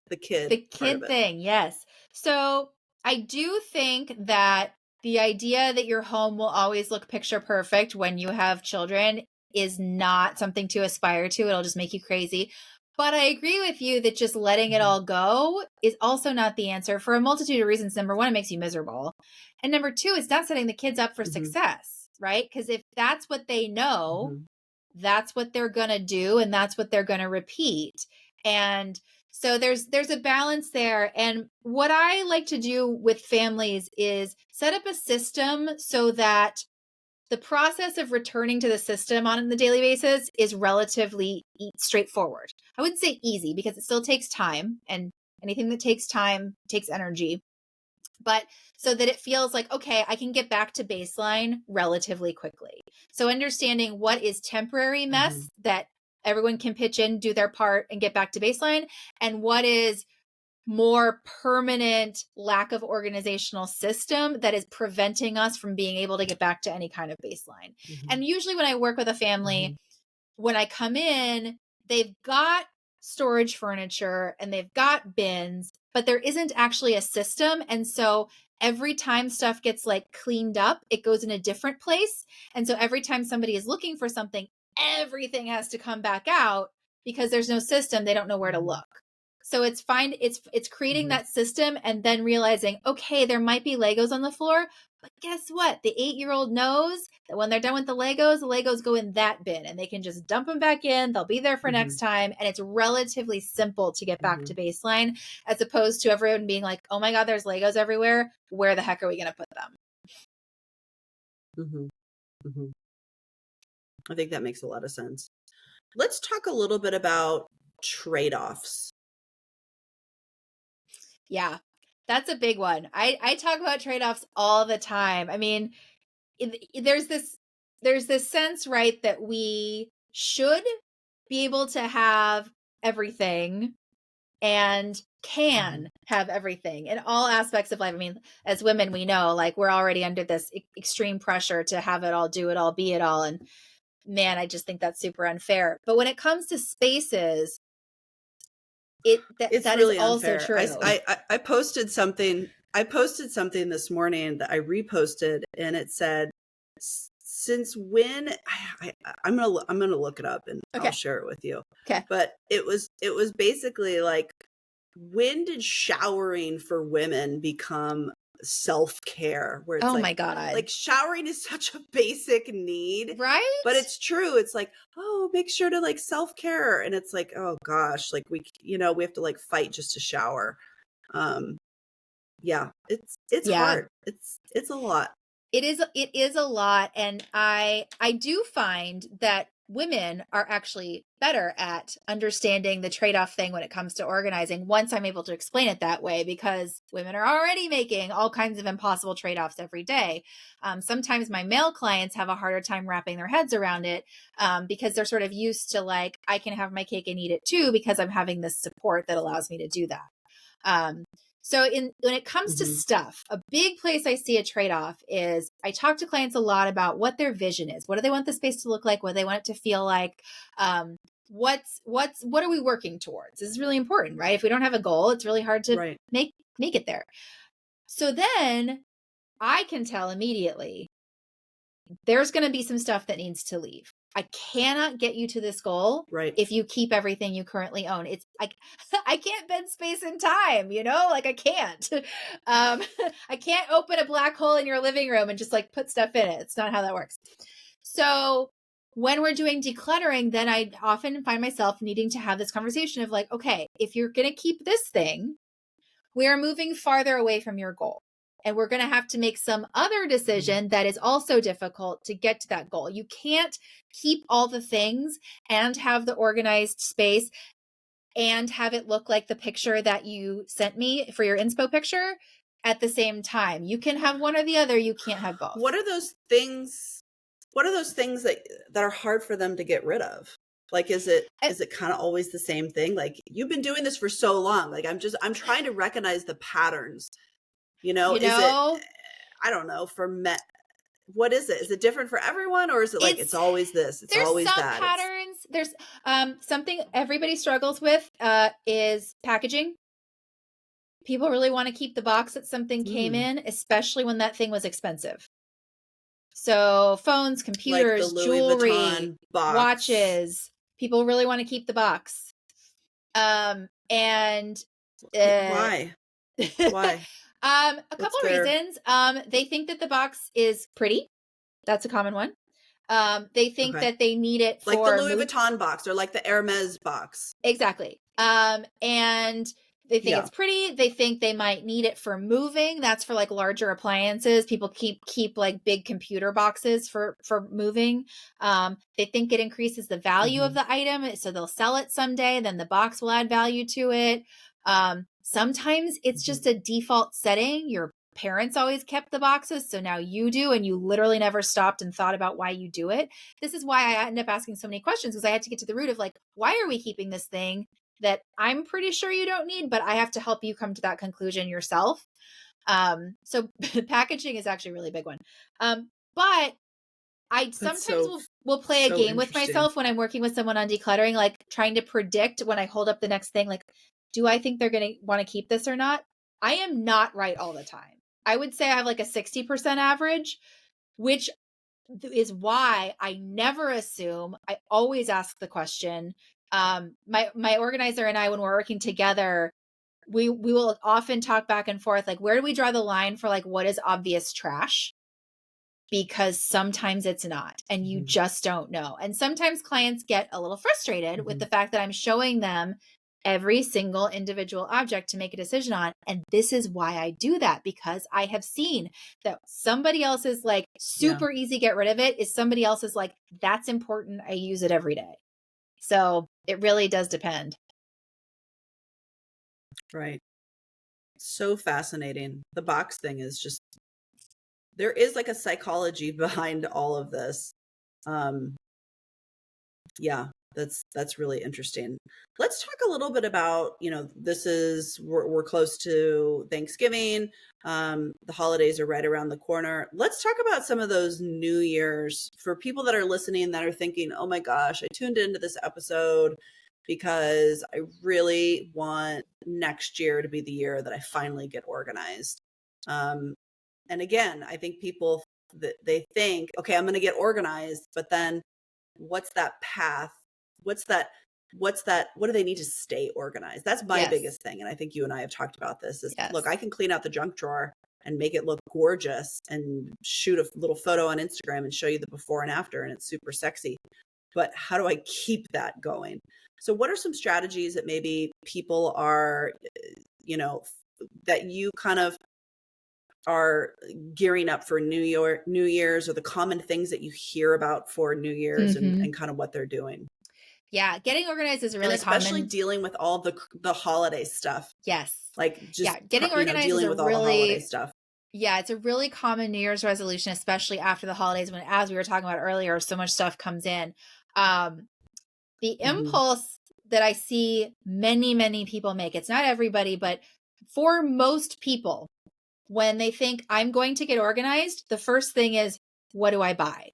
thing. Yes. So I do think that the idea that your home will always look picture perfect when you have children is not something to aspire to. It'll just make you crazy. But I agree with you that just letting it all go is also not the answer for a multitude of reasons. Number one, it makes you miserable. And number two, it's not setting the kids up for success, right? Because if that's what they know, that's what they're going to do and that's what they're going to repeat. And so there's a balance there. And what I like to do with families is set up a system so that the process of returning to the system on the daily basis is relatively straightforward. I wouldn't say easy because it still takes time, and anything that takes time takes energy. But so that it feels like, okay, I can get back to baseline relatively quickly. So understanding what is temporary mess that everyone can pitch in, do their part, and get back to baseline, and what is more permanent lack of organizational system that is preventing us from being able to get back to any kind of baseline. And usually when I work with a family, when I come in, they've got storage furniture and they've got bins, but there isn't actually a system. And so every time stuff gets like cleaned up, it goes in a different place. And so every time somebody is looking for something, everything has to come back out because there's no system. They don't know where to look. So it's creating that system and then realizing, okay, there might be Legos on the floor, but guess what? The 8-year-old knows that when they're done with the Legos go in that bin and they can just dump them back in. They'll be there for next time. And it's relatively simple to get back to baseline, as opposed to everyone being like, oh my God, there's Legos everywhere. Where the heck are we going to put them? I think that makes a lot of sense. Let's talk a little bit about trade-offs. Yeah, that's a big one. I talk about trade-offs all the time. I mean, there's this sense, right, that we should be able to have everything and can have everything in all aspects of life. I mean, as women, we know, like, we're already under this extreme pressure to have it all, do it all, be it all. And man, I just think that's super unfair. But when it comes to spaces, It's that is really also unfair. true. I posted something. I posted something this morning that I reposted, and it said, "Since when?" I'm gonna look it up and Okay. I'll share it with you. Okay. But it was basically like, when did showering for women become self-care? Where it's Oh like, my God. showering is such a basic need, Right? but it's true. It's like, oh, make sure to like self-care. And it's like, oh gosh, like we have to like fight just to shower. Um, yeah, it's Yeah. hard. It's a lot. It is a lot. And I do find that women are actually better at understanding the trade-off thing when it comes to organizing once I'm able to explain it that way, because women are already making all kinds of impossible trade-offs every day. Sometimes my male clients have a harder time wrapping their heads around it, because they're sort of used to, like, I can have my cake and eat it too because I'm having this support that allows me to do that. So when it comes to stuff, a big place I see a trade-off is I talk to clients a lot about what their vision is. What do they want the space to look like? What do they want it to feel like? What are we working towards? This is really important, right? If we don't have a goal, it's really hard to make it there. So then I can tell immediately there's going to be some stuff that needs to leave. I cannot get you to this goal if you keep everything you currently own. It's like, I can't bend space and time, like I can't. I can't open a black hole in your living room and just like put stuff in it. It's not how that works. So when we're doing decluttering, then I often find myself needing to have this conversation of like, okay, if you're going to keep this thing, we are moving farther away from your goal. And we're going to have to make some other decision that is also difficult to get to that goal. You can't keep all the things and have the organized space and have it look like the picture that you sent me for your inspo picture at the same time. You can have one or the other. You can't have both. What are those things that are hard for them to get rid of? Like, is it kind of always the same thing? Like, you've been doing this for so long. Like, I'm trying to recognize the patterns. Is it, I don't know, for men, what is it? Is it different for everyone, or is it like, it's always this, it's always that? There's some patterns. There's something everybody struggles with is packaging. People really want to keep the box that something came in, especially when that thing was expensive. So phones, computers, like the Louis jewelry, Vuitton box. Watches. People really want to keep the box. And why? A couple of reasons. They think that the box is pretty. That's a common one. They think that they need it for like the Louis Vuitton box or like the Hermes box. Exactly. And they think it's pretty. They think they might need it for moving. That's for like larger appliances. People keep like big computer boxes for moving. They think it increases the value of the item, so they'll sell it someday. Then the box will add value to it. Sometimes it's just a default setting. Your parents always kept the boxes, so now you do, and you literally never stopped and thought about why you do it. This is why I end up asking so many questions, because I had to get to the root of like, why are we keeping this thing that I'm pretty sure you don't need, but I have to help you come to that conclusion yourself. So packaging is actually a really big one. But I sometimes will play a game with myself when I'm working with someone on decluttering, like trying to predict when I hold up the next thing, like, do I think they're going to want to keep this or not? I am not right all the time. I would say I have like a 60% average, which is why I never assume. I always ask the question. My organizer and I, when we're working together, we will often talk back and forth, like, where do we draw the line for like what is obvious trash? Because sometimes it's not, and you just don't know. And sometimes clients get a little frustrated with the fact that I'm showing them every single individual object to make a decision on. And this is why I do that, because I have seen that somebody else is like super easy, get rid of it, is somebody else is like, that's important, I use it every day. So it really does depend. Right. So fascinating. The box thing is just, there is like a psychology behind all of this. Yeah, That's really interesting. Let's talk a little bit about, we're close to Thanksgiving. The holidays are right around the corner. Let's talk about some of those New Year's for people that are listening that are thinking, oh my gosh, I tuned into this episode because I really want next year to be the year that I finally get organized. And again, I think people that they think, okay, I'm going to get organized, but then what's that path? What do they need to stay organized? That's my Yes. biggest thing. And I think you and I have talked about this is, Yes. look, I can clean out the junk drawer and make it look gorgeous and shoot a little photo on Instagram and show you the before and after, and it's super sexy. But how do I keep that going? So what are some strategies that maybe people are, that you kind of are gearing up for New Year's, or the common things that you hear about for New Year's and kind of what they're doing? Yeah, getting organized is really and especially common. dealing with all the holiday stuff. Yes. Like just getting organized dealing is with all the holiday stuff. Yeah, it's a really common New Year's resolution, especially after the holidays when, as we were talking about earlier, so much stuff comes in. The impulse that I see many, many people make, it's not everybody, but for most people, when they think I'm going to get organized, the first thing is, what do I buy?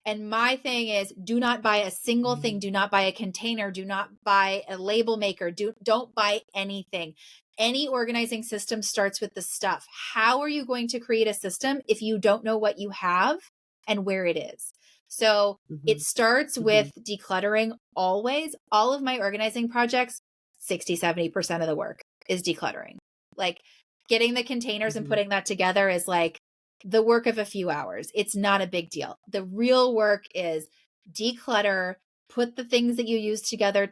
And my thing is, do not buy a single thing. Do not buy a container. Do not buy a label maker. Don't buy anything. Any organizing system starts with the stuff. How are you going to create a system if you don't know what you have and where it is? So it starts with decluttering always. All of my organizing projects, 60, 70% of the work is decluttering. Like getting the containers and putting that together is like the work of a few hours. It's not a big deal. The real work is declutter, put the things that you use together,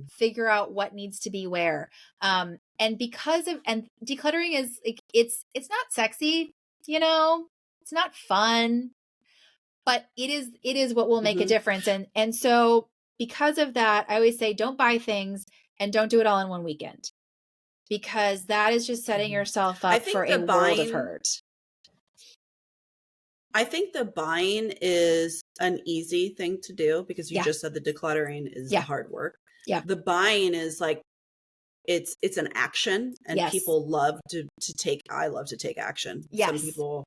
figure out what needs to be where. And decluttering is like, it's not sexy, it's not fun, but it is what will make a difference. And so because of that, I always say, don't buy things and don't do it all in one weekend, because that is just setting yourself up for a world of hurt. I think the buying is an easy thing to do because you just said the decluttering is the hard work. Yeah. The buying is like, it's an action, and people love to take, I love to take action. Yes. Some people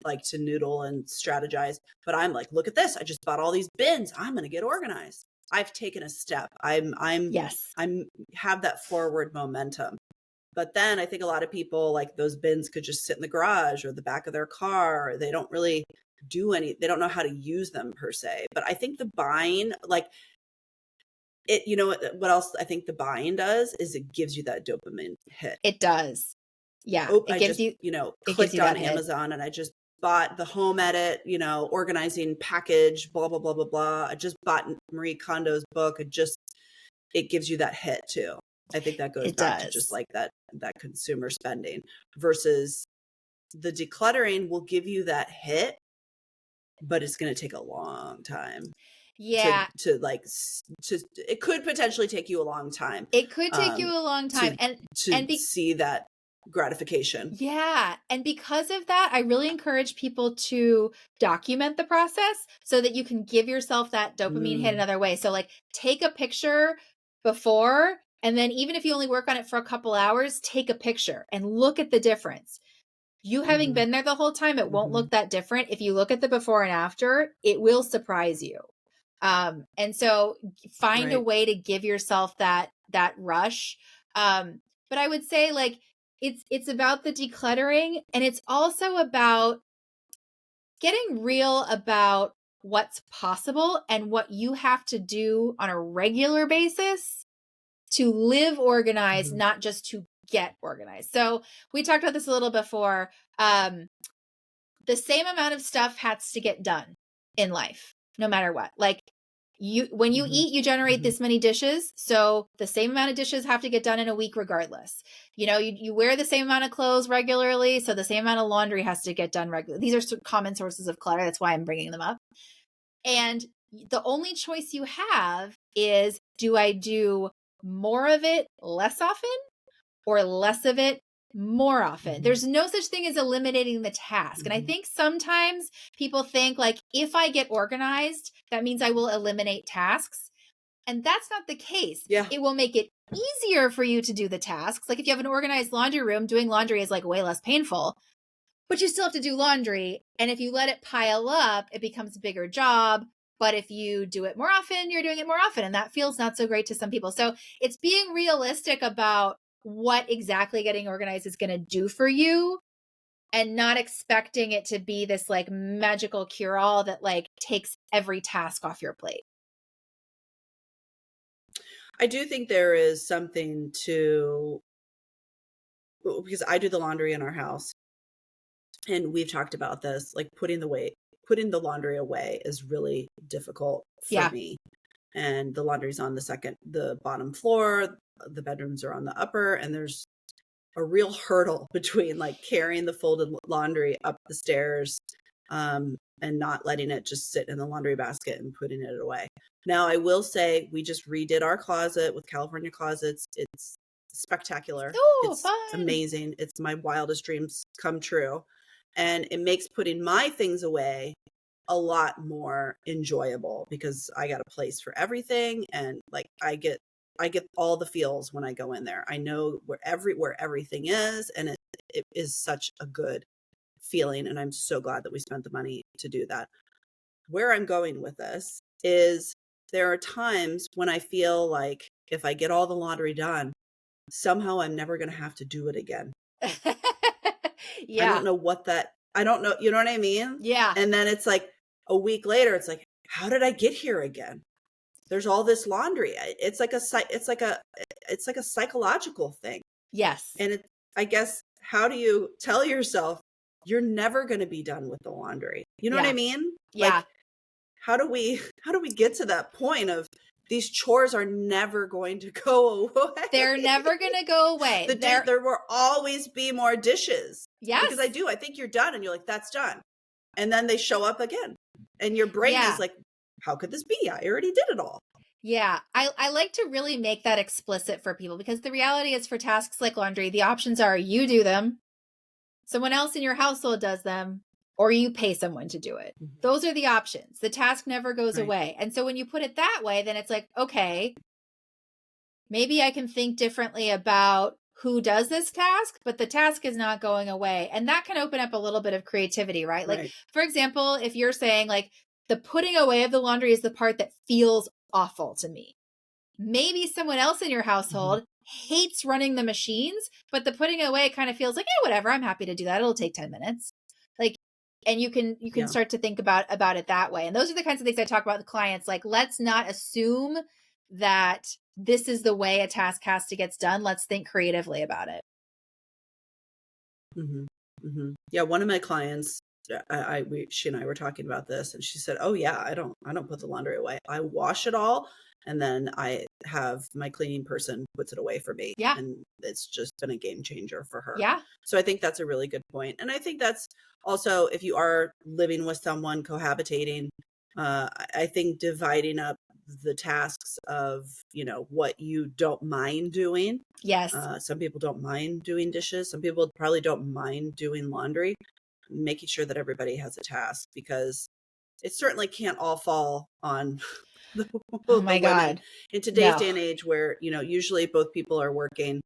like to noodle and strategize, but I'm like, look at this. I just bought all these bins. I'm going to get organized. I've taken a step. I'm have that forward momentum. But then I think a lot of people, like, those bins could just sit in the garage or the back of their car. Or they don't really they don't know how to use them per se. But I think the buying, like what else I think the buying does is it gives you that dopamine hit. It does. Yeah. It gives you, clicked on Amazon and I just bought the home edit, organizing package, blah, blah, blah, blah, blah. I just bought Marie Kondo's book. It gives you that hit too. I think that goes back to just like that consumer spending versus the decluttering will give you that hit, but it's going to take a long time. Yeah. It could potentially take you a long time. It could take you a long time to see that gratification. Yeah. And because of that, I really encourage people to document the process so that you can give yourself that dopamine hit another way. So like take a picture before, and then even if you only work on it for a couple hours, take a picture and look at the difference. You having been there the whole time, it won't look that different. If you look at the before and after, it will surprise you. And so find a way to give yourself that rush. But I would say like, it's about the decluttering, and it's also about getting real about what's possible and what you have to do on a regular basis to live organized, not just to get organized. So we talked about this a little before. The same amount of stuff has to get done in life, no matter what. Like when you eat, you generate this many dishes. So the same amount of dishes have to get done in a week regardless. You wear the same amount of clothes regularly. So the same amount of laundry has to get done regularly. These are common sources of clutter. That's why I'm bringing them up. And the only choice you have is, do I do more of it less often or less of it more often? There's no such thing as eliminating the task. And I think sometimes people think like, if I get organized, that means I will eliminate tasks. And that's not the case. Yeah. It will make it easier for you to do the tasks. Like if you have an organized laundry room, doing laundry is like way less painful, but you still have to do laundry. And if you let it pile up, it becomes a bigger job. But if you do it more often, you're doing it more often. And that feels not so great to some people. So it's being realistic about what exactly getting organized is going to do for you, and not expecting it to be this like magical cure-all that like takes every task off your plate. I do think there is something to, because I do the laundry in our house, and we've talked about this, like putting the laundry away is really difficult for me. And the laundry's on the bottom floor, the bedrooms are on the upper, and there's a real hurdle between like carrying the folded laundry up the stairs, and not letting it just sit in the laundry basket and putting it away. Now, I will say we just redid our closet with California Closets. It's spectacular. Oh, It's fun. amazing. It's my wildest dreams come true. And it makes putting my things away a lot more enjoyable because I got a place for everything, and like I get all the feels when I go in there. I know where everything is, and it is such a good feeling, and I'm so glad that we spent the money to do that. Where I'm going with this is there are times when I feel like if I get all the laundry done, somehow I'm never going to have to do it again. Yeah. I don't know, you know what I mean? Yeah. And then it's like a week later, it's like, how did I get here again? There's all this laundry. It's like a psychological thing. Yes. And I guess, how do you tell yourself you're never going to be done with the laundry? You know what I mean? Yeah. Like, how do we get to that point of these chores are never going to go away? They're never going to go away. There will always be more dishes. Yes. Because I think you're done, and you're like, that's done. And then they show up again. And your brain is like, how could this be? I already did it all. Yeah. I like to really make that explicit for people, because the reality is for tasks like laundry, the options are you do them, someone else in your household does them, or you pay someone to do it. Mm-hmm. Those are the options. The task never goes away. And so when you put it that way, then it's like, okay, maybe I can think differently about who does this task, but the task is not going away. And that can open up a little bit of creativity, right? Like, for example, if you're saying like the putting away of the laundry is the part that feels awful to me, maybe someone else in your household hates running the machines, but the putting away kind of feels like, yeah, whatever, I'm happy to do that. It'll take 10 minutes. Like, and you can start to think about it that way. And those are the kinds of things I talk about with clients. Like, let's not assume that this is the way a task has to get done. Let's think creatively about it. Mm-hmm. Mm-hmm. Yeah. One of my clients, she and I were talking about this, and she said, oh yeah, I don't put the laundry away. I wash it all, and then I have my cleaning person puts it away for me. Yeah. And it's just been a game changer for her. Yeah. So I think that's a really good point. And I think that's also, if you are living with someone, cohabitating, I think dividing up the tasks of, what you don't mind doing. Yes. Some people don't mind doing dishes. Some people probably don't mind doing laundry. Making sure that everybody has a task, because it certainly can't all fall on the women in today's day and age, where usually both people are working.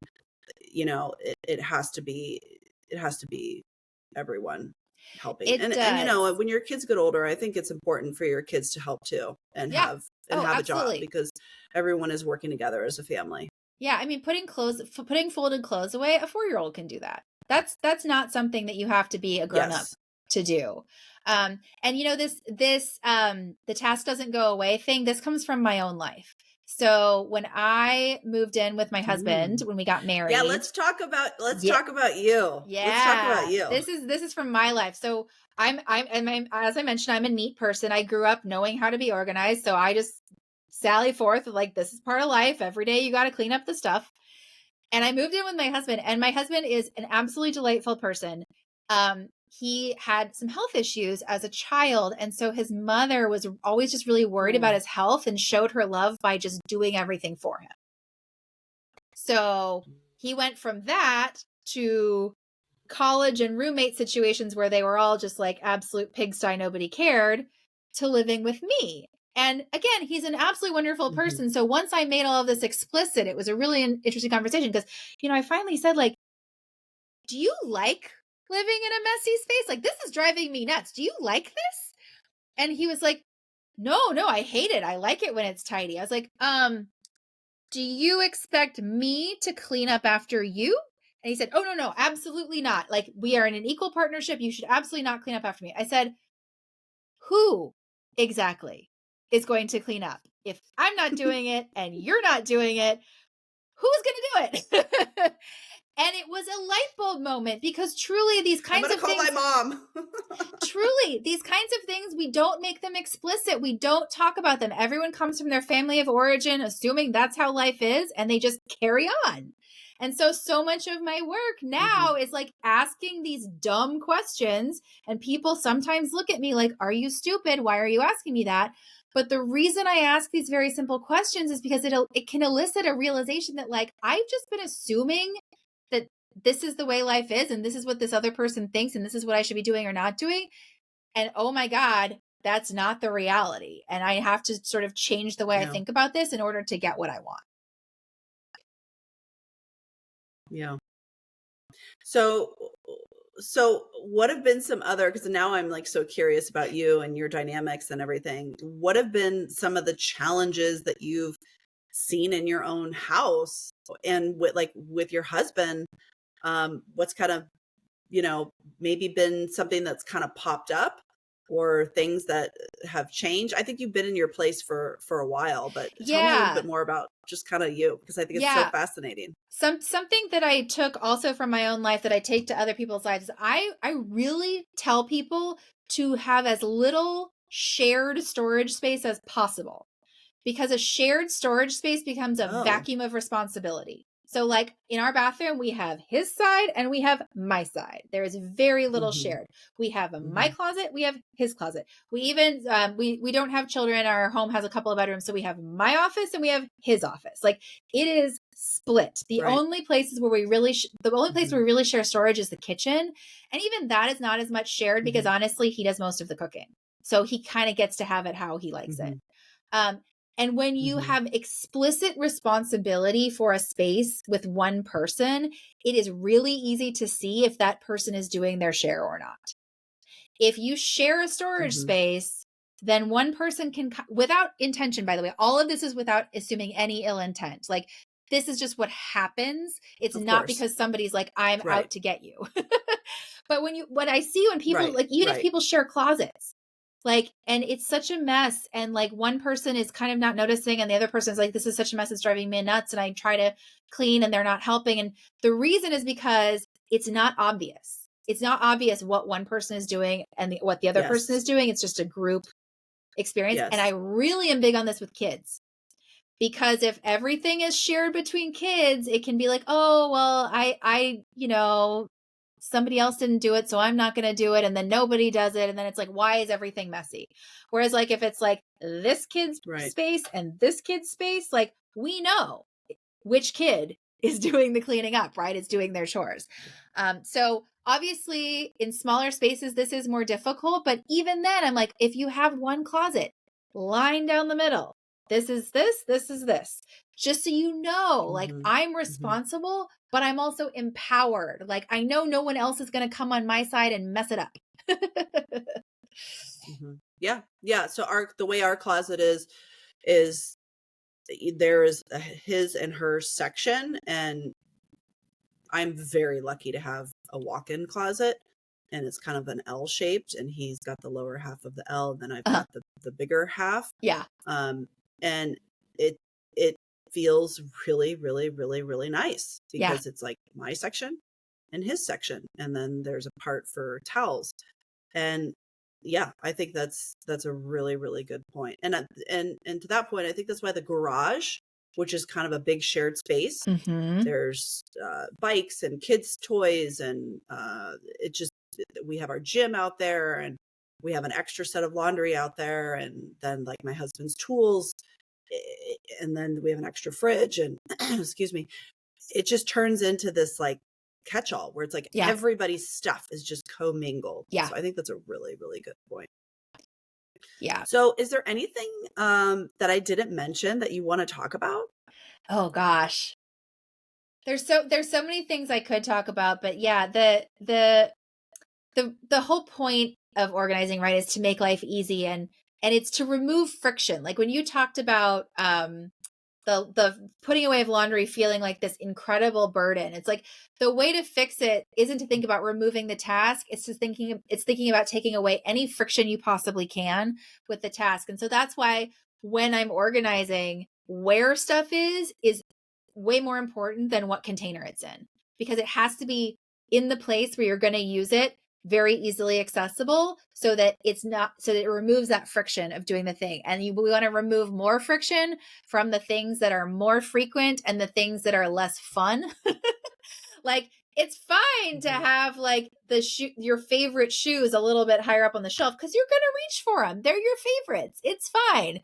It has to be everyone helping. And when your kids get older, I think it's important for your kids to help too, and have a job, because everyone is working together as a family. Yeah, I mean, putting folded clothes away, a 4-year-old can do that. That's not something that you have to be a grown-up to do. And the task doesn't go away thing, this comes from my own life. So when I moved in with my husband, when we got married. Yeah, let's talk about you. Yeah. Let's talk about you. This is from my life. So I'm as I mentioned, I'm a neat person. I grew up knowing how to be organized. So I just sally forth like, this is part of life. Every day you got to clean up the stuff. And I moved in with my husband, and my husband is an absolutely delightful person. He had some health issues as a child. And so his mother was always just really worried about his health, and showed her love by just doing everything for him. So he went from that to college and roommate situations where they were all just like absolute pigsty, nobody cared, to living with me. And again, he's an absolutely wonderful Mhm. person. So once I made all of this explicit, it was a really interesting conversation because, I finally said, like, do you like living in a messy space? Like, this is driving me nuts. Do you like this? And he was like, no, I hate it. I like it when it's tidy. I was like, do you expect me to clean up after you? And he said, oh, no, absolutely not. Like, we are in an equal partnership. You should absolutely not clean up after me. I said, who exactly is going to clean up? If I'm not doing it and you're not doing it, who's going to do it? And it was a light bulb moment because truly these I'm kinds gonna of call my things, mom. truly these kinds of things, we don't make them explicit. We don't talk about them. Everyone comes from their family of origin, assuming that's how life is, and they just carry on. And so much of my work Mhm. now is like asking these dumb questions. And people sometimes look at me like, are you stupid? Why are you asking me that? But the reason I ask these very simple questions is because it can elicit a realization that, like, I've just been assuming that this is the way life is and this is what this other person thinks and this is what I should be doing or not doing. And oh my God, that's not the reality. And I have to sort of change the way I Yeah. think about this in order to get what I want. Yeah. So so what have been some other, because now I'm like so curious about you and your dynamics and everything. What have been some of the challenges that you've seen in your own house and with your husband? What's kind of, you know, maybe been something that's kind of popped up or things that have changed? I think you've been in your place for a while, but tell me a little bit Yeah. more about just kind of you, because I think it's so Yeah. fascinating. Something that I took also from my own life that I take to other people's lives is I really tell people to have as little shared storage space as possible, because a shared storage space becomes a Oh. vacuum of responsibility. So, like in our bathroom, we have his side and we have my side. There is very little Hmm. shared. We have my Hmm. closet, we have his closet. We even we don't have children. Our home has a couple of bedrooms, so we have my office and we have his office. Like, it is split. The Right. only places where we really the only place Hmm. where we really share storage is the kitchen, and even that is not as much shared because Hmm. honestly, he does most of the cooking, so he kind of gets to have it how he likes it. Hmm. Um, and when you Hmm. have explicit responsibility for a space with one person, it is really easy to see if that person is doing their share or not. If you share a storage Hmm. space, then one person can, without intention, by the way, all of this is without assuming any ill intent. Like, this is just what happens. It's Of not course. because somebody's like, I'm Right. out to get you. But what I see when people, Right. like, even if Right. people share closets, like, and it's such a mess, and like one person is kind of not noticing, and the other person is like, this is such a mess, it's driving me nuts. And I try to clean and they're not helping. And the reason is because it's not obvious. It's not obvious what one person is doing and what the other person Yes. is doing. It's just a group experience. And I Yes. really am big on this with kids, because if everything is shared between kids, it can be like, oh, well, somebody else didn't do it, so I'm not going to do it. And then nobody does it. And then it's like, why is everything messy? Whereas, like, if it's like this kid's Right. space and this kid's space, like, we know which kid is doing the cleaning up, right? It's doing their chores. So obviously in smaller spaces, this is more difficult. But even then, I'm like, if you have one closet, line down the middle, this is this, just so you know, like, Hmm. I'm Hmm. responsible, but I'm also empowered. Like, I know no one else is going to come on my side and mess it up. Hmm. Yeah. Yeah. So the way our closet is there is his and her section, and I'm very lucky to have a walk-in closet, and it's kind of an L shaped, and he's got the lower half of the L, and then I've Uh, got the bigger half. yeah. Um, and it it feels really, really, really, really nice Yeah. because it's like my section and his section, and then there's a part for towels. And yeah, I think that's a really, really good point. And to that point, I think that's why the garage, which is kind of a big shared space, Hmm. there's bikes and kids' toys, and it just we have our gym out there, and we have an extra set of laundry out there, and then like my husband's tools, and then we have an extra fridge, and excuse me, it just turns into this like catch-all where it's like Yeah. everybody's stuff is just commingled. Yeah. So I think that's a really, really good point. Yeah. So is there anything that I didn't mention that you want to talk about? Oh gosh. There's so many things I could talk about, but yeah, the whole point of organizing, right, is to make life easy, and it's to remove friction. Like when you talked about the putting away of laundry feeling like this incredible burden. It's like the way to fix it isn't to think about removing the task. It's thinking about taking away any friction you possibly can with the task. And so that's why when I'm organizing, where stuff is way more important than what container it's in, because it has to be in the place where you're going to use it, very easily accessible, so that it removes that friction of doing the thing. And we want to remove more friction from the things that are more frequent and the things that are less fun. Like it's fine to have like your favorite shoes a little bit higher up on the shelf because you're going to reach for them. They're your favorites. It's fine.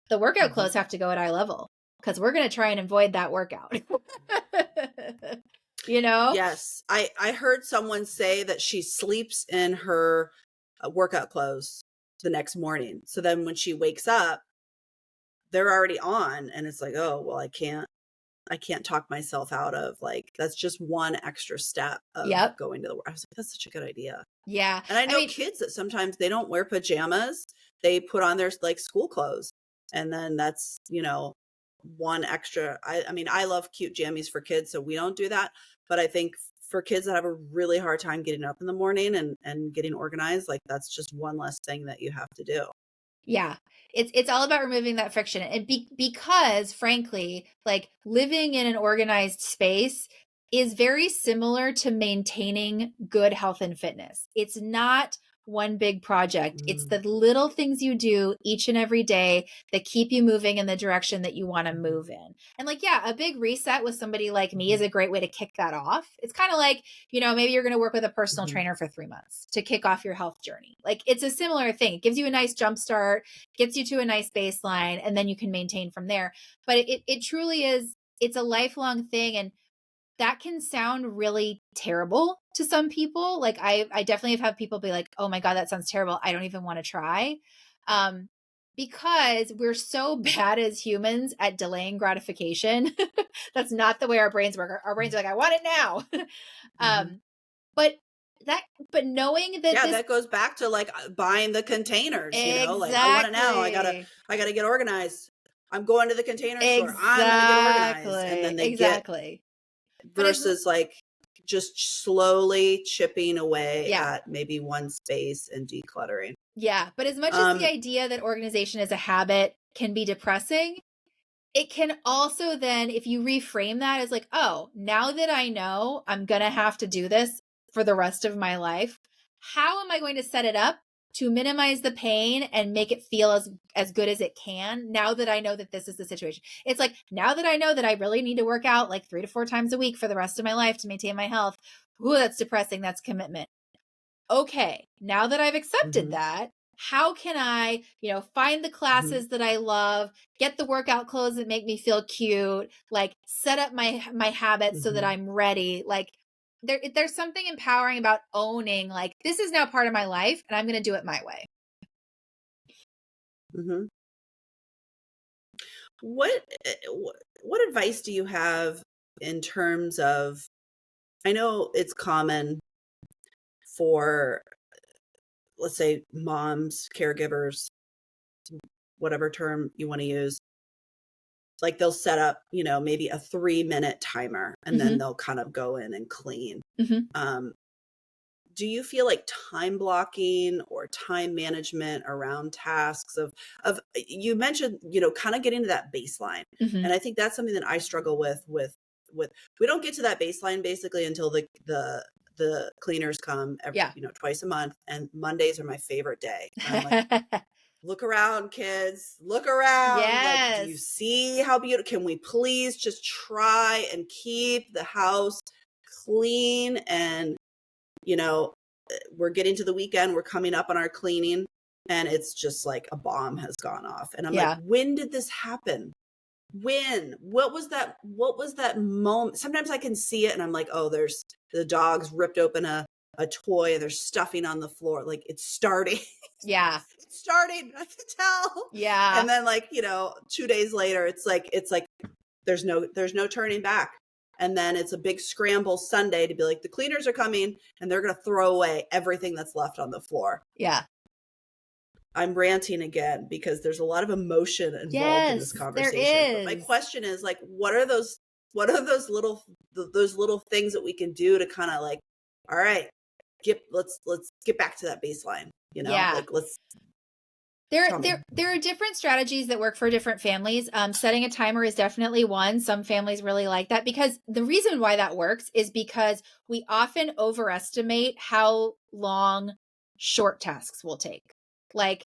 The workout clothes have to go at eye level because we're going to try and avoid that workout. You know? Yes. I heard someone say that she sleeps in her workout clothes the next morning. So then when she wakes up, they're already on, and it's like, oh, well, I can't talk myself out of, like, that's just one extra step of Yep. going to the work. I was like, that's such a good idea. Yeah. And I know kids that sometimes they don't wear pajamas. They put on their like school clothes. And then that's, one extra. I mean, I love cute jammies for kids, so we don't do that. But I think for kids that have a really hard time getting up in the morning and getting organized, like that's just one less thing that you have to do. Yeah. It's all about removing that friction. And because frankly, like living in an organized space is very similar to maintaining good health and fitness. It's not one big project. It's the little things you do each and every day that keep you moving in the direction that you want to move in. And like, yeah, a big reset with somebody like me is a great way to kick that off. It's kind of like, maybe you're going to work with a personal trainer for 3 months to kick off your health journey. Like it's a similar thing. It gives you a nice jump start, gets you to a nice baseline, and then you can maintain from there. But it truly is, it's a lifelong thing. And that can sound really terrible to some people. Like I definitely have had people be like, oh my God, that sounds terrible. I don't even want to try. Because we're so bad as humans at delaying gratification. That's not the way our brains work. Our brains are like, I want it now. But but knowing that that goes back to like buying the containers, exactly. like I want it now. I gotta get organized. I'm going to the container store. I'm gonna get organized. And then they get versus like just slowly chipping away at maybe one space and decluttering. Yeah. But as much as the idea that organization is a habit can be depressing, it can also then, if you reframe that as like, oh, now that I know I'm going to have to do this for the rest of my life, how am I going to set it up to minimize the pain and make it feel as good as it can now that I know that this is the situation? It's like, now that I know that I really need to work out like 3 to 4 times a week for the rest of my life to maintain my health. Ooh, that's depressing. That's commitment. Okay, now that I've accepted that, how can I, find the classes that I love, get the workout clothes that make me feel cute, like set up my habits so that I'm ready. Like there's something empowering about owning, like, this is now part of my life and I'm going to do it my way. What advice do you have in terms of, I know it's common for, let's say, moms, caregivers, whatever term you want to use, like they'll set up, maybe a 3-minute timer and then they'll kind of go in and clean. Do you feel like time blocking or time management around tasks of you mentioned, kind of getting to that baseline. And I think that's something that I struggle with we don't get to that baseline basically until the cleaners come twice a month, and Mondays are my favorite day. I'm like, look around, kids, look around. Like, do you see how beautiful? Can we please just try and keep the house clean? And we're getting to the weekend, we're coming up on our cleaning, and it's just like a bomb has gone off. And I'm like, when did this happen? What was that moment? Sometimes I can see it and I'm like, oh, there's the dog's ripped open a a toy, there's stuffing on the floor, like it's starting. Yeah. It's starting, I can tell. Yeah. And then like, 2 days later, it's like there's no turning back. And then it's a big scramble Sunday to be like, the cleaners are coming and they're going to throw away everything that's left on the floor. Yeah. I'm ranting again because there's a lot of emotion involved in this conversation. There is. But my question is like, what are those little things that we can do to kind of like, all right, let's get back to that baseline, Yeah. like let's. There are different strategies that work for different families. Setting a timer is definitely one. Some families really like that because the reason why that works is because we often overestimate how long short tasks will take. Like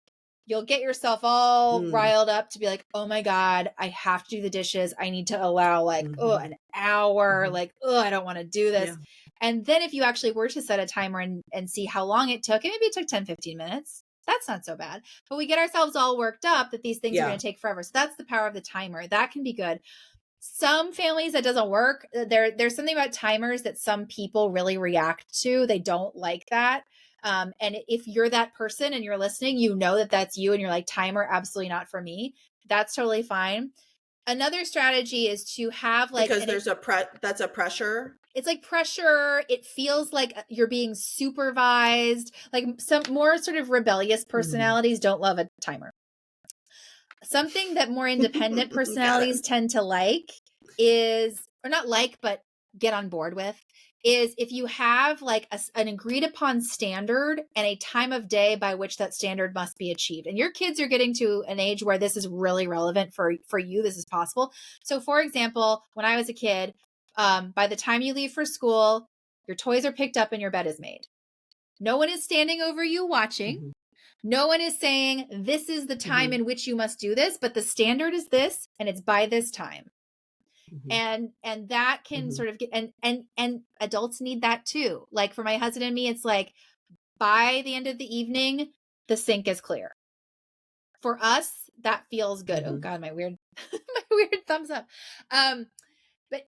you'll get yourself all riled up to be like, oh my God, I have to do the dishes. I need to allow like, an hour. Like, I don't want to do this. Yeah. And then if you actually were to set a timer and see how long it took, and maybe it took 10, 15 minutes. That's not so bad. But we get ourselves all worked up that these things are going to take forever. So that's the power of the timer. That can be good. Some families that doesn't work. There's something about timers that some people really react to. They don't like that. And if you're that person and you're listening, you know that that's you and you're like, timer, absolutely not for me. That's totally fine. Another strategy is to have like, because there's that's a pressure. It's like pressure. It feels like you're being supervised. Like some more sort of rebellious personalities don't love a timer. Something that more independent personalities tend to like is, or not like, but get on board with, is if you have like an agreed upon standard and a time of day by which that standard must be achieved. And your kids are getting to an age where this is really relevant for you. This is possible. So for example, when I was a kid, by the time you leave for school, your toys are picked up and your bed is made. No one is standing over you watching. No one is saying this is the time in which you must do this, but the standard is this and it's by this time. And that can sort of get, and adults need that too. Like for my husband and me, it's like by the end of the evening, the sink is clear. For us, that feels good. Oh God, my weird thumbs up. But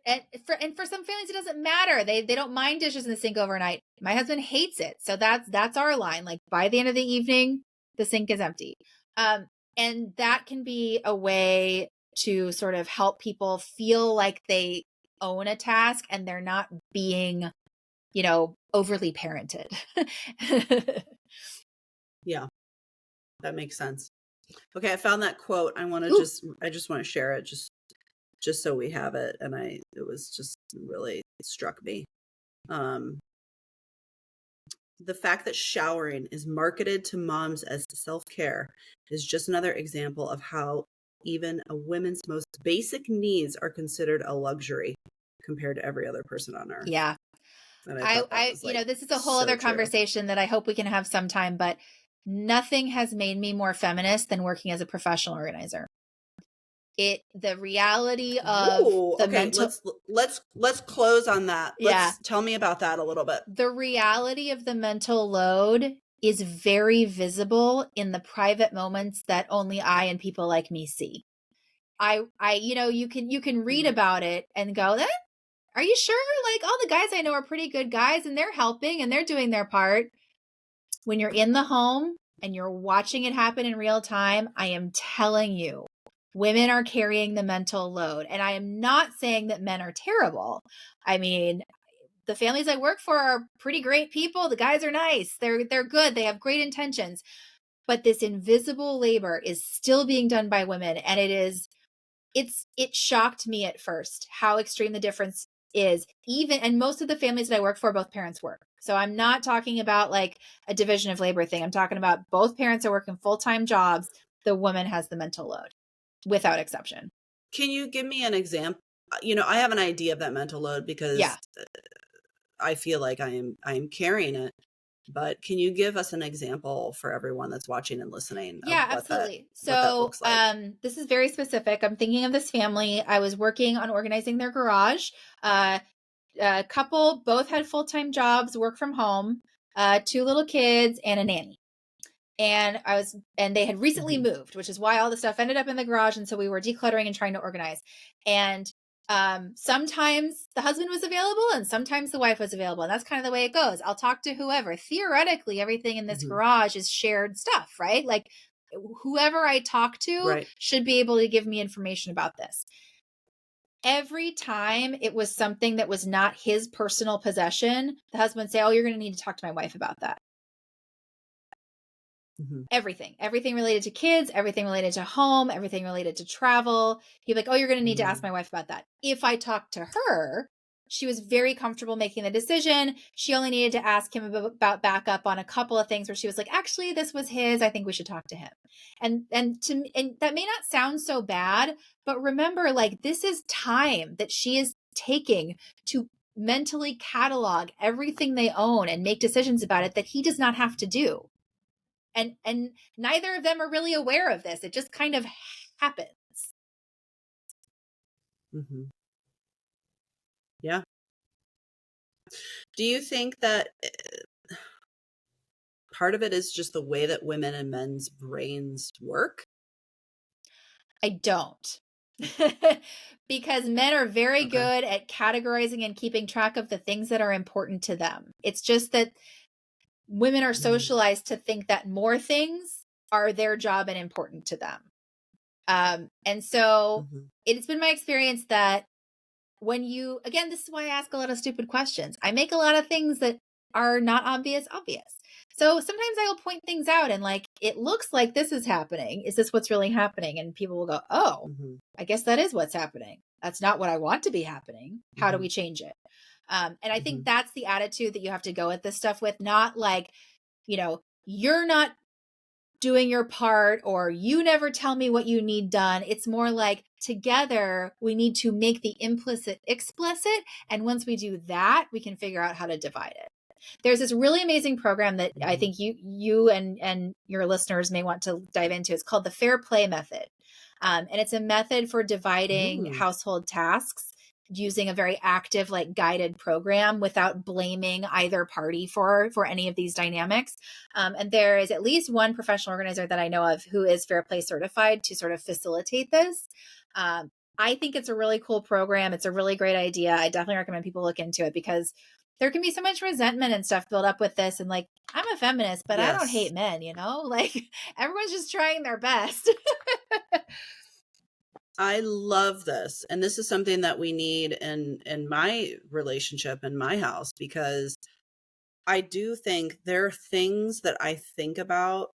for some families, it doesn't matter. They don't mind dishes in the sink overnight. My husband hates it. So that's our line. Like by the end of the evening, the sink is empty. And that can be a way to sort of help people feel like they own a task and they're not being, overly parented. Yeah, that makes sense. Okay. I found that quote. I just want to share it just so we have it. And it was just really struck me. The fact that showering is marketed to moms as self-care is just another example of how even a woman's most basic needs are considered a luxury compared to every other person on earth. Yeah. And this is a whole other conversation that I hope we can have sometime, but nothing has made me more feminist than working as a professional organizer. The reality of mental. Let's close on that. Tell me about that a little bit. The reality of the mental load is very visible in the private moments that only I and people like me see. You can read about it and go, are you sure? Like all the guys I know are pretty good guys and they're helping and they're doing their part. When you're in the home and you're watching it happen in real time, I am telling you, women are carrying the mental load. And I am not saying that men are terrible. I mean, the families I work for are pretty great people. The guys are nice. They're good. They have great intentions. But this invisible labor is still being done by women. And it shocked me at first how extreme the difference is. And most of the families that I work for, both parents work. So I'm not talking about like a division of labor thing. I'm talking about both parents are working full-time jobs. The woman has the mental load without exception. Can you give me an example? I have an idea of that mental load because I feel like I am carrying it. But can you give us an example for everyone that's watching and listening? Yeah, absolutely. So this is very specific. I'm thinking of this family. I was working on organizing their garage. A couple, both had full-time jobs, work from home, 2 little kids and a nanny. And they had recently moved, which is why all the stuff ended up in the garage. And so we were decluttering and trying to organize. And Sometimes the husband was available and sometimes the wife was available. And that's kind of the way it goes. I'll talk to whoever. Theoretically, everything in this Hmm. garage is shared stuff, right? Like whoever I talk to Right. should be able to give me information about this. Every time it was something that was not his personal possession, the husband would say, "Oh, you're going to need to talk to my wife about that." Hmm. Everything related to kids, everything related to home, everything related to travel. He'd be like, "Oh, you're going to need to ask Hmm. my wife about that." If I talked to her, she was very comfortable making the decision. She only needed to ask him about backup on a couple of things where she was like, "Actually, this was his. I think we should talk to him." And that may not sound so bad, but remember, like, this is time that she is taking to mentally catalog everything they own and make decisions about it that he does not have to do. And neither of them are really aware of this. It just kind of happens. Hmm. Yeah. Do you think that part of it is just the way that women and men's brains work? I don't. Because men are very Okay. good at categorizing and keeping track of the things that are important to them. It's just that women are Mm. socialized to think that more things are their job and important to them. And so Mhm. it's been my experience that when you, again, this is why I ask a lot of stupid questions. I make a lot of things that are not obvious. So sometimes I will point things out and like, it looks like this is happening. Is this what's really happening? And people will go, "Oh, Mhm. I guess that is what's happening. That's not what I want to be happening. How do Mhm. we change it?" And I think Mhm. that's the attitude that you have to go at this stuff with, not like, you're not doing your part or you never tell me what you need done. It's more like together we need to make the implicit explicit. And once we do that, we can figure out how to divide it. There's this really amazing program that I Mhm. think you and your listeners may want to dive into. It's called the Fair Play Method. And it's a method for dividing Mm. household tasks using a very active, like, guided program without blaming either party for any of these dynamics. And there is at least one professional organizer that I know of who is Fair Play certified to sort of facilitate this. Um, I think it's a really cool program. It's a really great idea. I definitely recommend people look into it because there can be so much resentment and stuff built up with this. And like, I'm a feminist, but I don't hate Yes. men, Like everyone's just trying their best. I love this. And this is something that we need in my relationship in my house because I do think there are things that I think about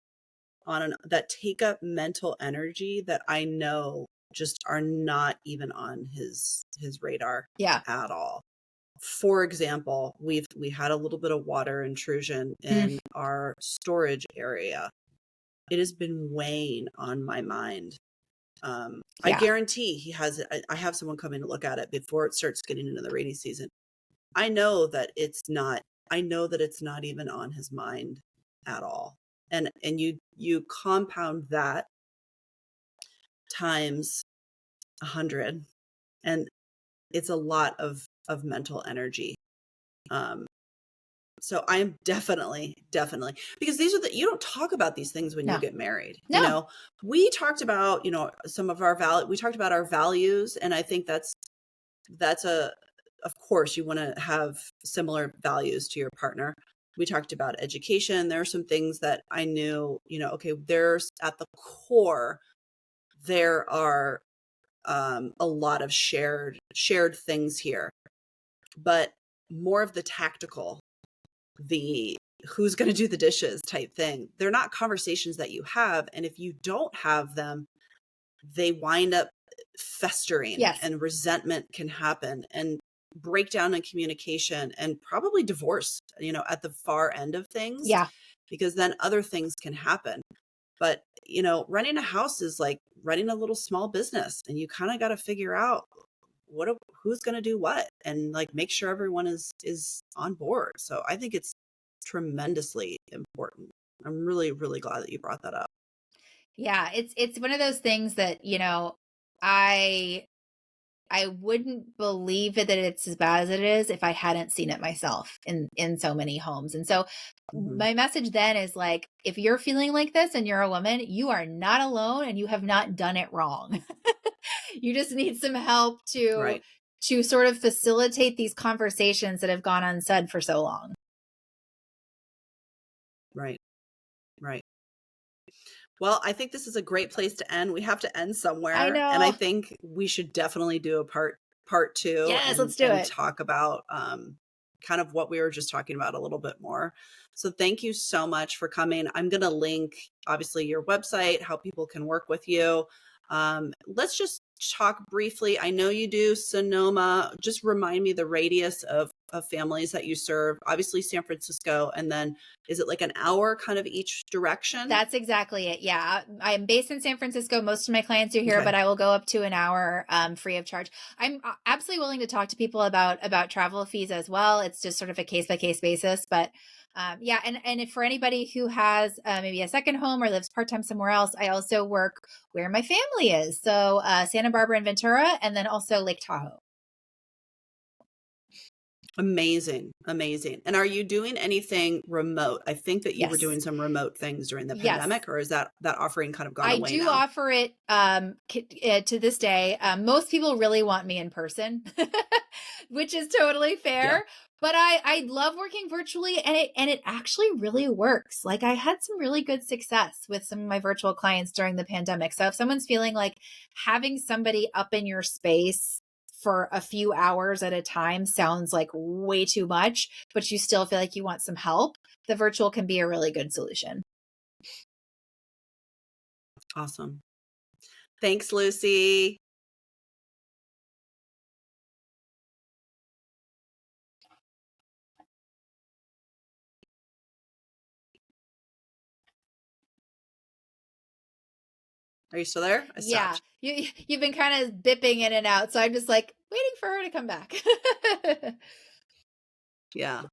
that take up mental energy that I know just are not even on his radar Yeah. at all. For example, we had a little bit of water intrusion Mm, in our storage area. It has been weighing on my mind. I yeah. guarantee I have someone coming to look at it before it starts getting into the rainy season. I know that it's not even on his mind at all. And you compound that times 100, and it's a lot of mental energy. Um, so I am definitely, because you don't talk about these things when you No. get married. No. We talked about, some of we talked about our values. And I think that's of course you want to have similar values to your partner. We talked about education. There are some things that I knew, okay, there's at the core, there are a lot of shared things here, but more of the tactical, the who's going to do the dishes type thing. They're not conversations that you have. And if you don't have them, they wind up festering Yes. and resentment can happen and breakdown in communication and probably divorce, at the far end of things, Yeah. because then other things can happen. But, running a house is like running a little small business, and you kind of got to figure out who's going to do what, and like make sure everyone is on board. So I think it's tremendously important. I'm really, really glad that you brought that up. Yeah. It's one of those things that, I I wouldn't believe it that it's as bad as it is if I hadn't seen it myself in so many homes. And so Hmm. my message then is like, if you're feeling like this and you're a woman, you are not alone and you have not done it wrong. You just need some help to Right. to sort of facilitate these conversations that have gone unsaid for so long. Right. Right. Well, I think this is a great place to end. We have to end somewhere. I know. And I think we should definitely do a part two. Yes, let's do it. Talk about kind of what we were just talking about a little bit more. So thank you so much for coming. I'm going to link, obviously, your website, how people can work with you. Let's just talk briefly. I know you do Sonoma. Just remind me the radius of families that you serve. Obviously, San Francisco. And then is it like an hour kind of each direction? That's exactly it. Yeah. I'm based in San Francisco. Most of my clients are here, but I will go up to an hour free of charge. I'm absolutely willing to talk to people about travel fees as well. It's just sort of a case by case basis. But yeah. And if for anybody who has maybe a second home or lives part-time somewhere else, I also work where my family is. So Santa Barbara and Ventura, and then also Lake Tahoe. Amazing. Amazing. And are you doing anything remote? I think that you were doing some remote things during the pandemic, or is that offering kind of gone away now? I do offer it to this day. Most people really want me in person, which is totally fair. Yeah. But I love working virtually, and it actually really works. Like, I had some really good success with some of my virtual clients during the pandemic. So if someone's feeling like having somebody up in your space for a few hours at a time sounds like way too much, but you still feel like you want some help, the virtual can be a really good solution. Awesome. Thanks, Lucy. Are you still there? Yeah, you've been kind of bipping in and out, so I'm just like waiting for her to come back. Yeah.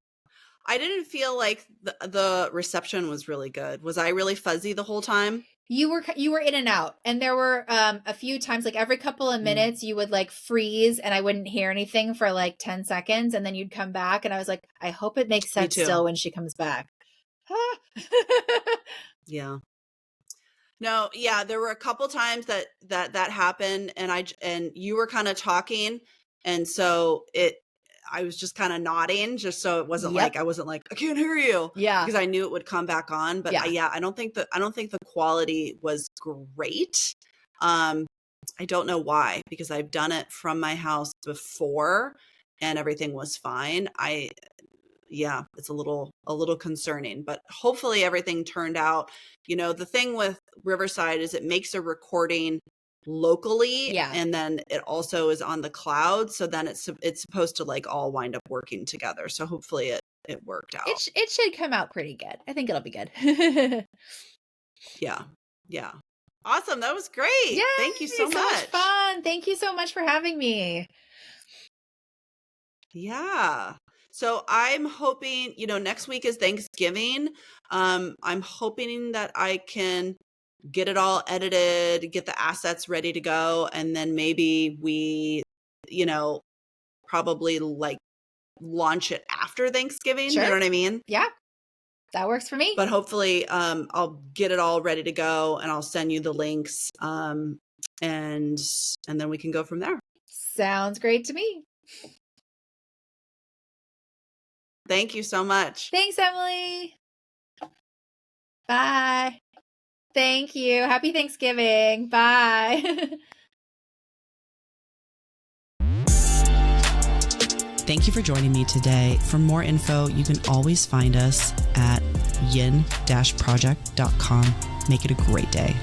I didn't feel like the reception was really good. Was I really fuzzy the whole time? You were in and out, and there were a few times, like every couple of minutes, you would like freeze, and I wouldn't hear anything for like 10 seconds, and then you'd come back, and I was like, I hope it makes sense still when she comes back. Yeah. No, yeah, there were a couple times that happened, and you were kind of talking, and so I was just kind of nodding, just so it wasn't like I wasn't like, I can't hear you. Yeah. Because I knew it would come back on. But I don't think the quality was great. I don't know why, because I've done it from my house before and everything was fine. It's a little concerning, but hopefully everything turned out. You know, the thing with Riverside is it makes a recording locally, and then it also is on the cloud, so then it's supposed to like all wind up working together. So hopefully it worked out. It should come out pretty good. I think it'll be good. Yeah. Awesome. That was great. Yay, thank you so much. Fun. Thank you so much for having me. Yeah. So I'm hoping, next week is Thanksgiving. I'm hoping that I can get it all edited, get the assets ready to go. And then maybe we, probably like launch it after Thanksgiving. Sure. You know what I mean? Yeah, that works for me. But hopefully I'll get it all ready to go, and I'll send you the links. And then we can go from there. Sounds great to me. Thank you so much. Thanks, Emily. Bye. Thank you. Happy Thanksgiving. Bye. Thank you for joining me today. For more info, you can always find us at yin-project.com. Make it a great day.